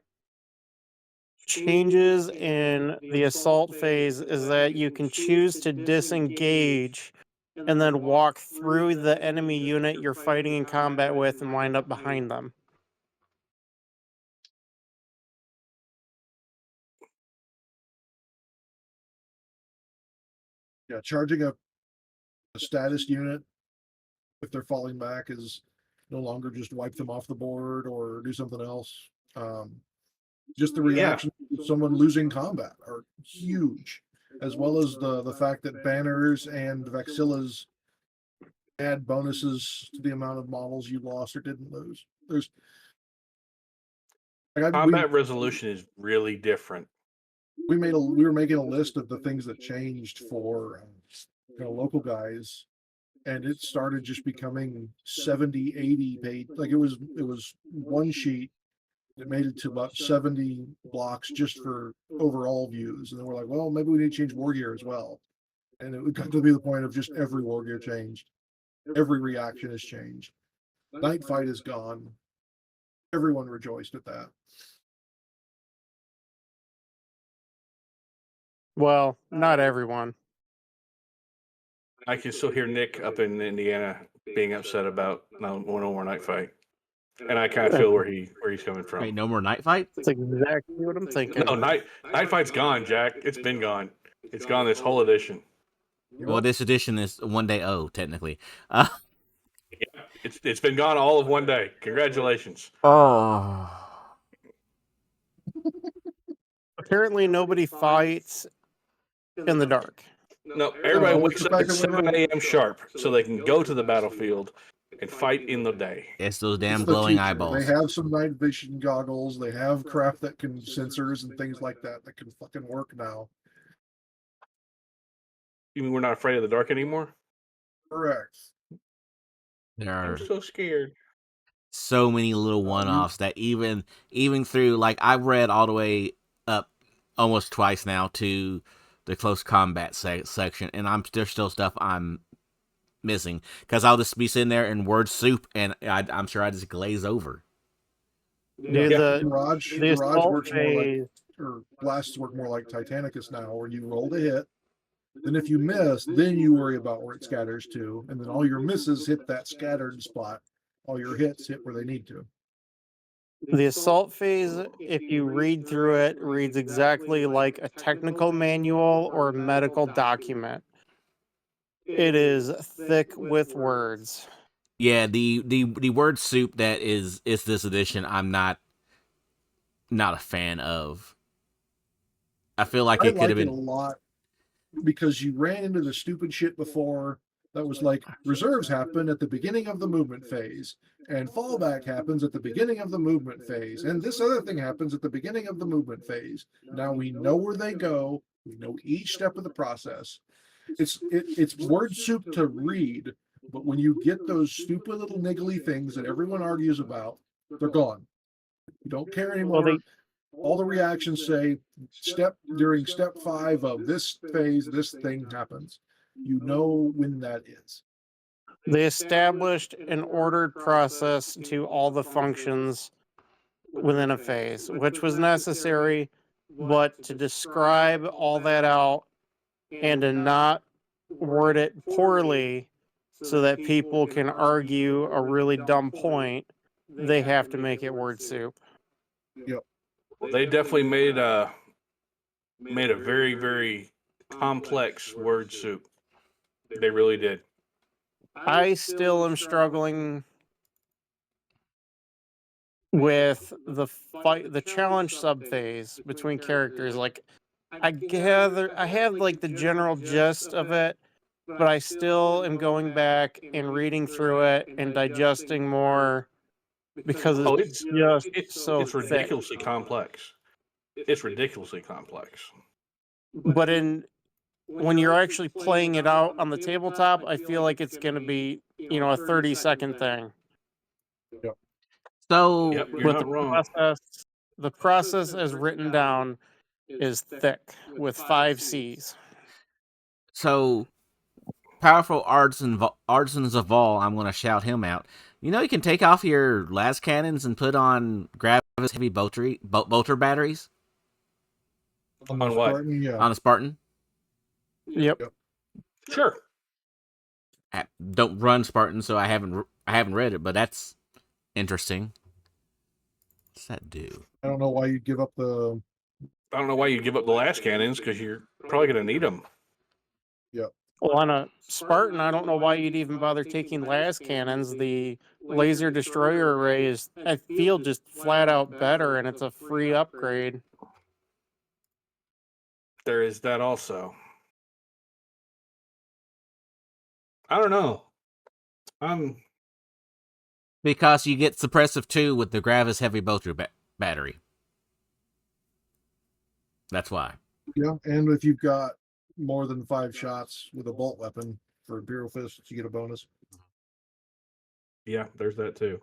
changes in the assault phase is that you can choose to disengage and then walk through the enemy unit you're fighting in combat with and wind up behind them. Yeah, charging a status unit if they're falling back is no longer just wipe them off the board or do something else. Just the reaction to someone losing combat are huge, as well as the fact that banners and Vexillas add bonuses to the amount of models you lost or didn't lose. There's combat resolution is really different. We were making a list of the things that changed for local guys, and it started just becoming 70, 80 page. Like it was one sheet that made it to about 70 blocks just for overall views, and then we're like, well, maybe we need to change war gear as well. And it got to be the point of just every war gear changed, every reaction has changed. Night fight is gone. Everyone rejoiced at that. Well, not everyone. I can still hear Nick up in Indiana being upset about no more night fight, and I kind of feel where he's coming from. Wait, no more night fight? That's exactly what I'm thinking. No, night fight's gone, Jack. It's been gone. It's gone this whole edition. Well, this edition is one day technically. Yeah, it's been gone all of one day. Congratulations. Oh. Apparently, nobody fights in the dark. No, everybody wakes up at 7 a.m. sharp so they can go to the battlefield and fight in the day. It's those damn glowing eyeballs. They have some night vision goggles. They have crap that can sensors and things like that can fucking work now. You mean we're not afraid of the dark anymore? Correct. I'm so scared. So many little one-offs that even through, like, I read all the way up almost twice now to the close combat section, and there's still stuff I'm missing because I'll just be sitting there in word soup, and I'm sure I just glaze over. The Mirage works more like, or blasts work more like Titanicus now, where you roll the hit, then if you miss, then you worry about where it scatters to, and then all your misses hit that scattered spot. All your hits hit where they need to. The assault phase, if you read through it, reads exactly like a technical manual or medical document. It is thick with words. Yeah, the word soup that is this edition, I'm not a fan of. I feel like it could have been a lot because you ran into the stupid shit before that was like reserves happen at the beginning of the movement phase, and fallback happens at the beginning of the movement phase, and this other thing happens at the beginning of the movement phase. Now we know where they go. We know each step of the process. It's word soup to read, but when you get those stupid little niggly things that everyone argues about, they're gone. You don't care anymore. All the reactions say during step 5 of this phase, this thing happens. You know when that is. They established an ordered process to all the functions within a phase, which was necessary, but to describe all that out and to not word it poorly so that people can argue a really dumb point, they have to make it word soup. Yep. Well, they definitely made a very, very complex word soup. They really did. I still am struggling with the challenge subphase between characters. Like, I have like the general gist of it, but I still am going back and reading through it and digesting more because Oh, it's just so it's thick. ridiculously complex. It's ridiculously complex. But when you're actually playing it out on the tabletop, I feel like it's going to be, a 30-second thing. So, Yep, you're But not wrong. the process as written down is thick with 5 C's. so powerful artisans of all, I'm going to shout him out. You can take off your las cannons and put on Gravis heavy bolter batteries On On what? Spartan, yeah. on a Spartan. Yep. Sure. I don't run Spartan, so I haven't read it, but that's interesting. What's that do? I don't know why you'd give up the. I don't know why you give up the last cannons, because you're probably going to need them. Well, on a Spartan, I don't know why you'd even bother taking las cannons. The laser destroyer array is, I feel, just flat out better, and it's a free upgrade. There is that also. I don't know. Because you get suppressive 2 with the Gravis heavy bolter battery. That's why. Yeah, and if you've got more than 5 shots with a bolt weapon for Imperial Fist, you get a bonus. Yeah, there's that too.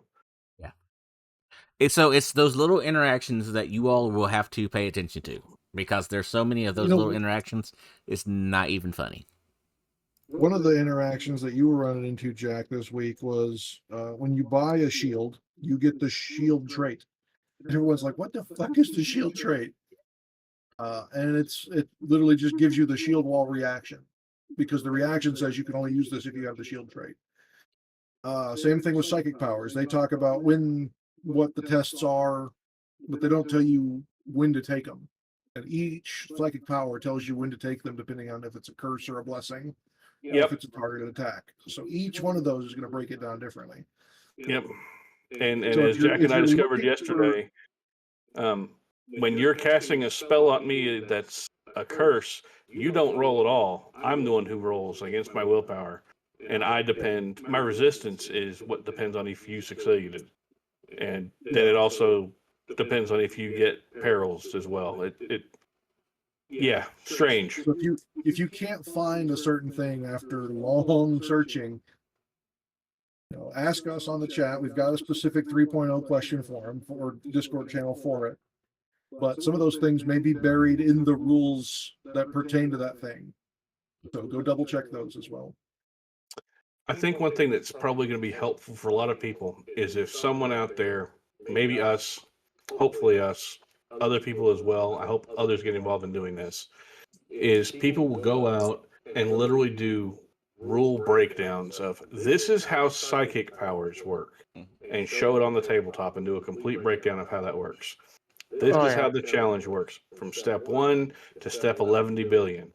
Yeah. It's those little interactions that you all will have to pay attention to, because there's so many of those little interactions. It's not even funny. One of the interactions that you were running into, Jack, this week was when you buy a shield, you get the shield trait. And everyone's like, what the fuck is the shield trait? And it literally just gives you the shield wall reaction, because the reaction says you can only use this if you have the shield trait. Same thing with psychic powers. They talk about what the tests are, but they don't tell you when to take them. And each psychic power tells you when to take them, depending on if it's a curse or a blessing, or if it's a targeted attack. So each one of those is going to break it down differently. Yep. And So as Jack and I discovered yesterday, when you're casting a spell on me that's a curse, you don't roll at all. I'm the one who rolls against my willpower. And my resistance is what depends on if you succeeded. And then it also depends on if you get perils as well. Yeah, strange. So if you can't find a certain thing after long searching, ask us on the chat. We've got a specific 3.0 question form for Discord channel for it. But some of those things may be buried in the rules that pertain to that thing. So go double check those as well. I think one thing that's probably going to be helpful for a lot of people is if someone out there, maybe us, hopefully us, other people as well, I hope others get involved in doing this, is people will go out and literally do rule breakdowns of this is how psychic powers work, and show it on the tabletop and do a complete breakdown of how that works. This is how the challenge works from step 1 to step 11 billion.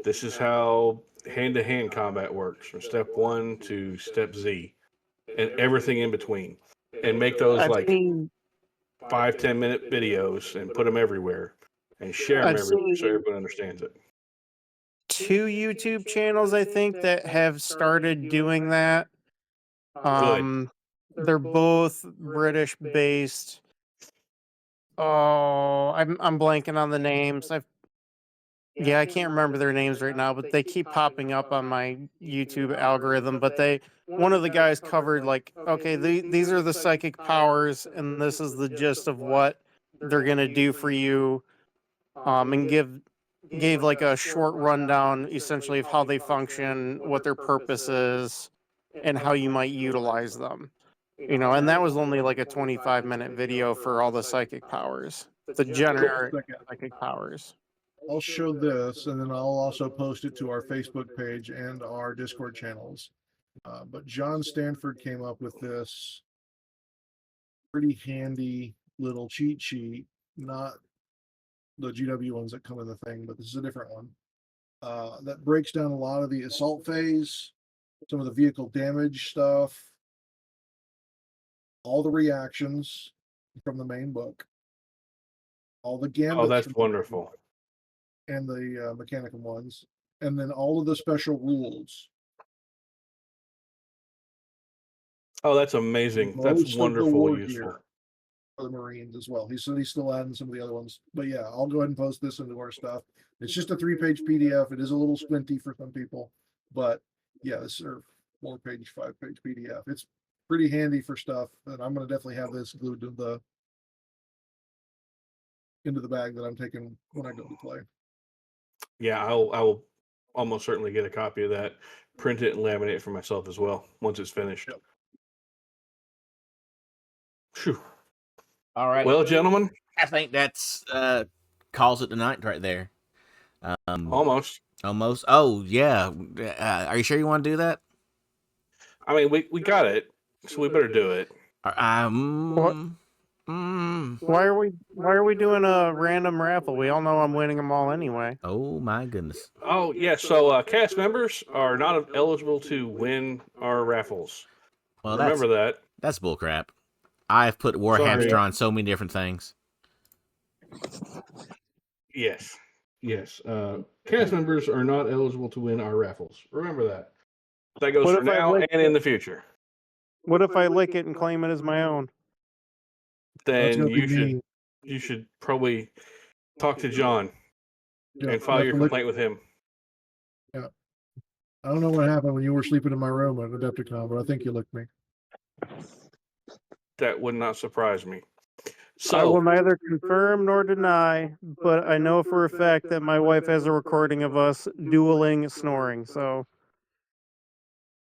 This is how hand-to-hand combat works from step 1 to step Z, and everything in between. And make those 5-10 minute videos and put them everywhere and share them everywhere so everyone understands it. 2 YouTube channels, I think, that have started doing that. They're both British based. Oh, I'm blanking on the names. I can't remember their names right now, but they keep popping up on my YouTube algorithm. But one of the guys covered these are the psychic powers, and this is the gist of what they're gonna do for you, and gave like a short rundown, essentially, of how they function, what their purpose is, and how you might utilize them. And that was only like a 25-minute video for all the psychic powers, the generic psychic powers. I'll show this, and then I'll also post it to our Facebook page and our Discord channels. But John Stanford came up with this pretty handy little cheat sheet, not the GW ones that come in the thing, but this is a different one that breaks down a lot of the assault phase, some of the vehicle damage stuff, all the reactions from the main book, all the gambits. Oh, that's wonderful. And the mechanical ones, and then all of the special rules. Oh, that's amazing. That's wonderful, useful. For the Marines as well. He said he's still adding some of the other ones. But yeah, I'll go ahead and post this into our stuff. It's just a 3-page PDF. It is a little squinty for some people. But yeah, this is a 4-page, 5-page PDF. It's pretty handy for stuff. And I'm going to definitely have this glued to into the bag that I'm taking when I go to play. Yeah, I will almost certainly get a copy of that, print it and laminate it for myself as well once it's finished. Yep. Phew. All right. Well, gentlemen, I think that's calls it the night right there. almost. Oh yeah. Are you sure you want to do that? I mean, we got it, so we better do it. Why are we doing a random raffle? We all know I'm winning them all anyway. Oh my goodness. Oh yeah, so cast members are not eligible to win our raffles. Well, remember that. That's bullcrap. I've put Warhamster on so many different things. Yes. Cast members are not eligible to win our raffles. Remember that. That goes for now and in the future. What if I lick it and claim it as my own? Then you should probably talk to John and file your complaint with him. Yeah. I don't know what happened when you were sleeping in my room at Adepticon, but I think you licked me. That would not surprise me. So I will neither confirm nor deny, but I know for a fact that my wife has a recording of us dueling snoring. So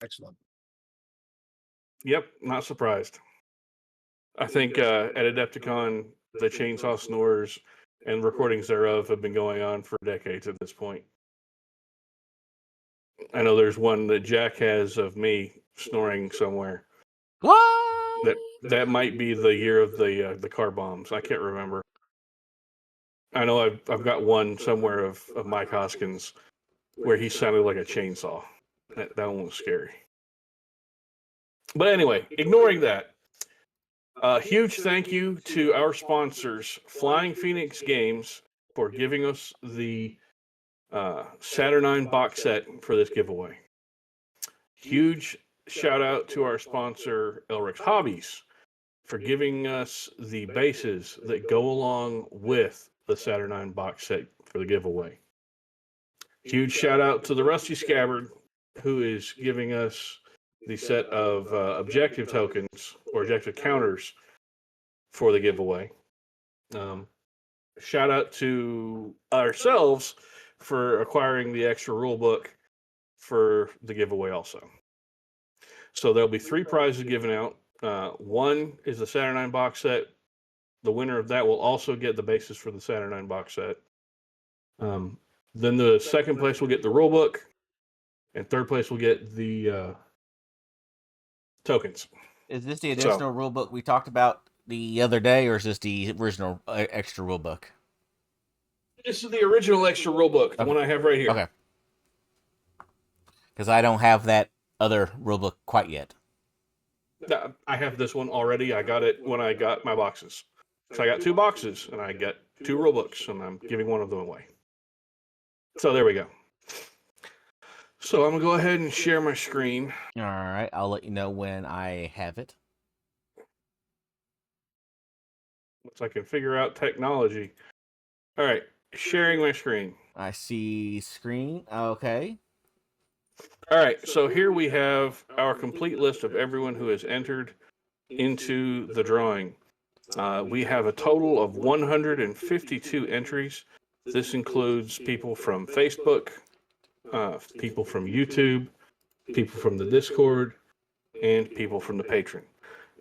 excellent. Yep, not surprised. I think at Adepticon, the chainsaw snores and recordings thereof have been going on for decades at this point. I know there's one that Jack has of me snoring somewhere. What? That might be the year of the car bombs. I can't remember. I know I've got one somewhere of Mike Hoskins where he sounded like a chainsaw. That one was scary. But anyway, ignoring that, huge thank you to our sponsors, Flying Phoenix Games, for giving us the Saturnine box set for this giveaway. Huge shout out to our sponsor, Elric's Hobbies, for giving us the bases that go along with the Saturnine box set for the giveaway. Huge shout out to the Rusty Scabbard, who is giving us the set of objective tokens or objective counters for the giveaway. Shout out to ourselves for acquiring the extra rule book for the giveaway also. So there'll be 3 prizes given out. One is the Saturnine box set. The winner of that will also get the basis for the Saturnine box set. Then the second place will get the rule book, and third place will get the tokens. Is this the additional rule book we talked about the other day, or is this the original extra rule book? This is the original extra rule book, the one I have right here. Okay. Because I don't have that other rule book quite yet. I have this one already. I got it when I got my boxes. So I got 2 boxes, and I get 2 rule books, and I'm giving one of them away. So there we go. So I'm going to go ahead and share my screen. All right. I'll let you know when I have it. Once I can figure out technology. All right. Sharing my screen. I see screen. Okay. All right. So here we have our complete list of everyone who has entered into the drawing. We have a total of 152 entries. This includes people from Facebook, people from YouTube, people from the Discord, and people from the patron.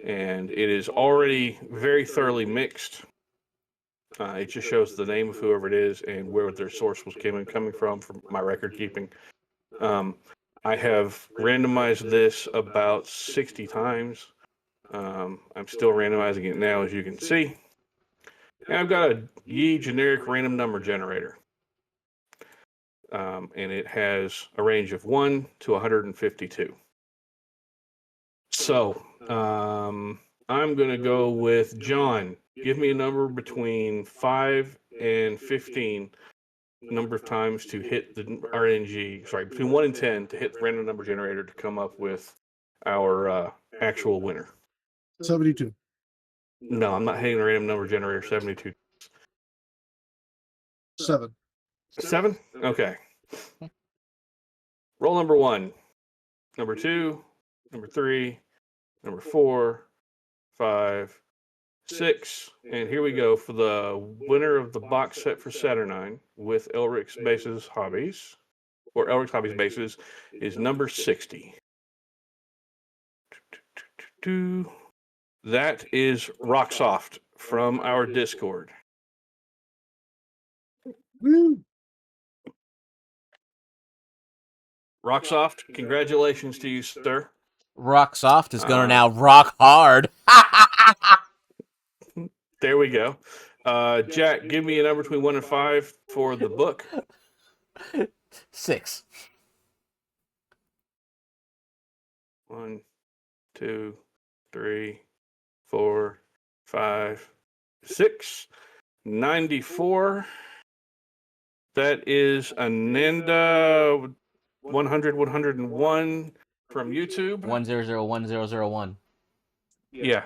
And it is already very thoroughly mixed. It just shows the name of whoever it is and where their source was coming from my record keeping. I have randomized this about 60 times. I'm still randomizing it now, as you can see. And I've got a Yi generic random number generator. And it has a range of 1 to 152. So, I'm going to go with John. Give me a number between 5 and 15, number of times to hit the RNG, between 1 and 10 to hit the random number generator to come up with our actual winner. 72. No, I'm not hitting the random number generator 72. 7. 7? Okay. Roll number 1, number 2, number 3, number 4, 5, 6, and here we go for the winner of the box set for Saturnine with Elric's Bases Hobbies, or Elric's Hobbies Bases, is number 60. That is Rocksoft from our Discord. Woo! Rocksoft, congratulations to you, sir. Rock soft is going to now rock hard. There we go. Jack, give me a number between 1 and 5 for the book. 6. 1, 2, 3, 4, 5, 6. 94. That is Ananda 100, 101 from YouTube. 1001001. Yeah.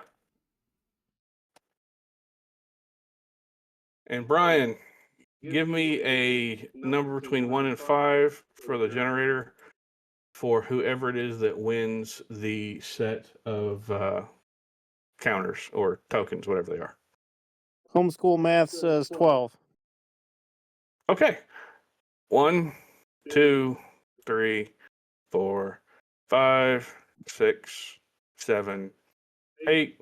And Brian, give me a number between 1 and 5 for the generator for whoever it is that wins the set of counters or tokens, whatever they are. Homeschool Math says 12. Okay. 1, 2, 3, 4, 5, 6, 7, 8,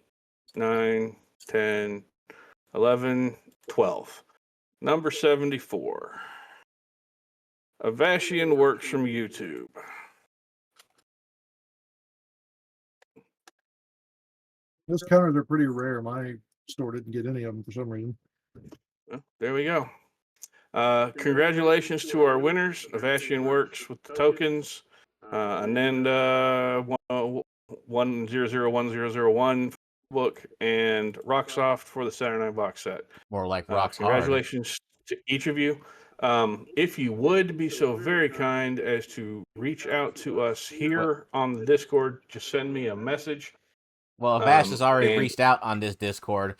9, 10, 11, 12. Number 74. Avashian Works from YouTube. Those counters are pretty rare. My store didn't get any of them for some reason. Well, there we go. Congratulations to our winners. Avashian Works with the tokens. Ananda 1001001 book and Rocksoft for the Saturday Night box set. More like rocks hard. Congratulations to each of you. If you would be so very kind as to reach out to us here on the Discord, just send me a message. Well, Avash has already reached out on this Discord.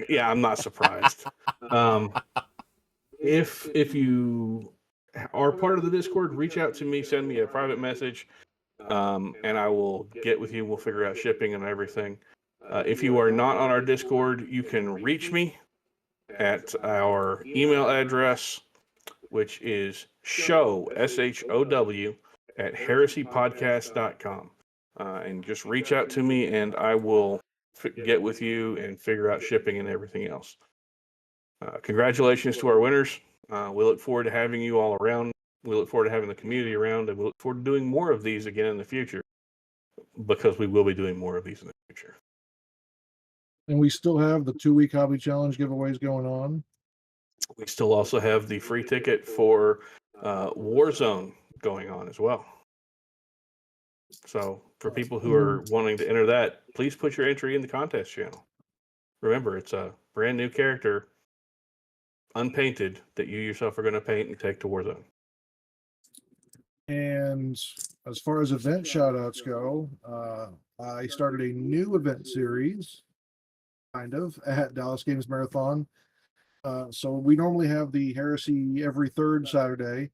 Yeah, I'm not surprised. If you are part of the Discord, reach out to me, send me a private message, and I will get with you. We'll figure out shipping and everything. If you are not on our Discord, you can reach me at our email address, which is show, SHOW, at heresypodcast.com. And just reach out to me, and I will get with you and figure out shipping and everything else. Congratulations to our winners. We look forward to having you all around. We look forward to having the community around, and we look forward to doing more of these again in the future, because we will be doing more of these in the future. And we still have the 2-week hobby challenge giveaways going on. We still also have the free ticket for Warzone going on as well. So for people who are wanting to enter that, please put your entry in the contest channel. Remember, it's a brand new character, unpainted, that you yourself are going to paint and take to Warzone. And as far as event shout-outs go, I started a new event series, kind of, at Dallas Games Marathon. So we normally have the Heresy every third Saturday.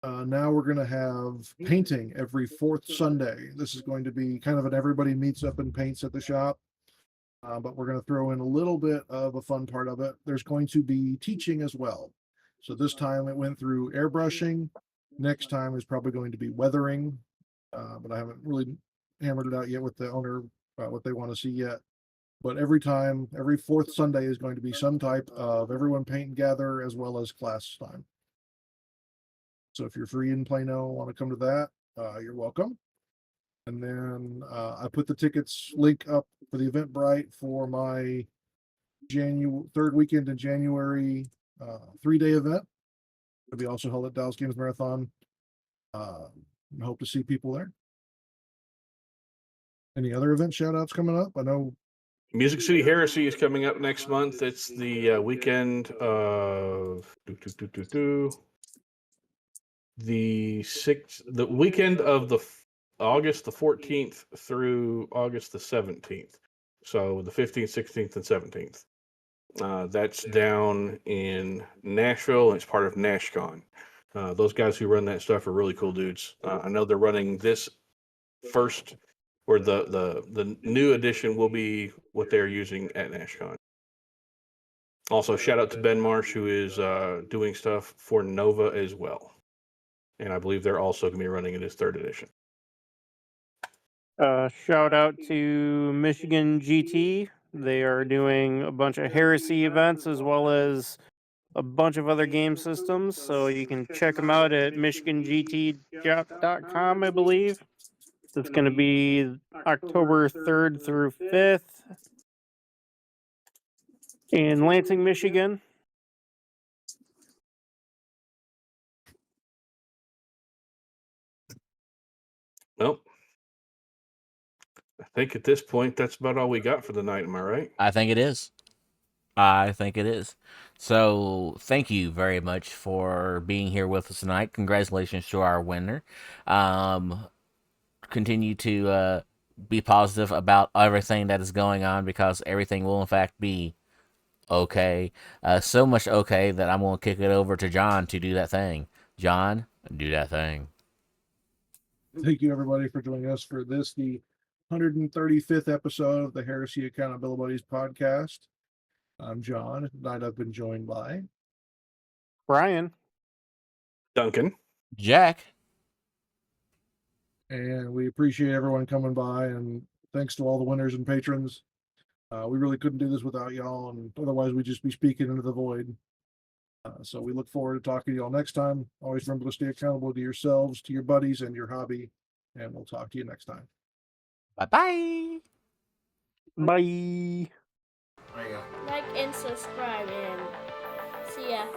Now we're going to have painting every fourth Sunday. This is going to be kind of an everybody meets up and paints at the shop. But we're going to throw in a little bit of a fun part of it. There's going to be teaching as well. So this time it went through airbrushing. Next time is probably going to be weathering. But I haven't really hammered it out yet with the owner about what they want to see yet. But every fourth Sunday is going to be some type of everyone paint and gather as well as class time. So if you're free in Plano, want to come to that, you're welcome. And then I put the tickets link up for the Eventbrite for my third weekend in January 3-day event. It'll be also held at Dallas Games Marathon. I hope to see people there. Any other event shout outs coming up? I know Music City Heresy is coming up next month. It's the weekend of the weekend of the August the 14th through August the 17th. So the 15th, 16th, and 17th. That's down in Nashville, and it's part of NashCon. Those guys who run that stuff are really cool dudes. I know they're running this first, or the new edition will be what they're using at NashCon. Also, shout out to Ben Marsh, who is doing stuff for Nova as well. And I believe they're also going to be running in his third edition. Shout out to Michigan GT. They are doing a bunch of Heresy events as well as a bunch of other game systems. So you can check them out at michigangт.com, I believe. It's going to be October 3rd through 5th in Lansing, Michigan. Well, I think at this point, that's about all we got for the night. Am I right? I think it is. I think it is. So thank you very much for being here with us tonight. Congratulations to our winner. Continue to be positive about everything that is going on, because everything will in fact be okay. So much okay that I'm going to kick it over to John to do that thing. John, do that thing. Thank you, everybody, for joining us for this, the 135th episode of the Heresy Accountabilibuddies Podcast. I'm John. Tonight I've been joined by Brian. Duncan. Jack. And we appreciate everyone coming by, and thanks to all the winners and patrons. We really couldn't do this without y'all, and otherwise we'd just be speaking into the void. So we look forward to talking to y'all next time. Always remember to stay accountable to yourselves, to your buddies, and your hobby. And we'll talk to you next time. Bye-bye. Bye. There you go. Like and subscribe, and see ya.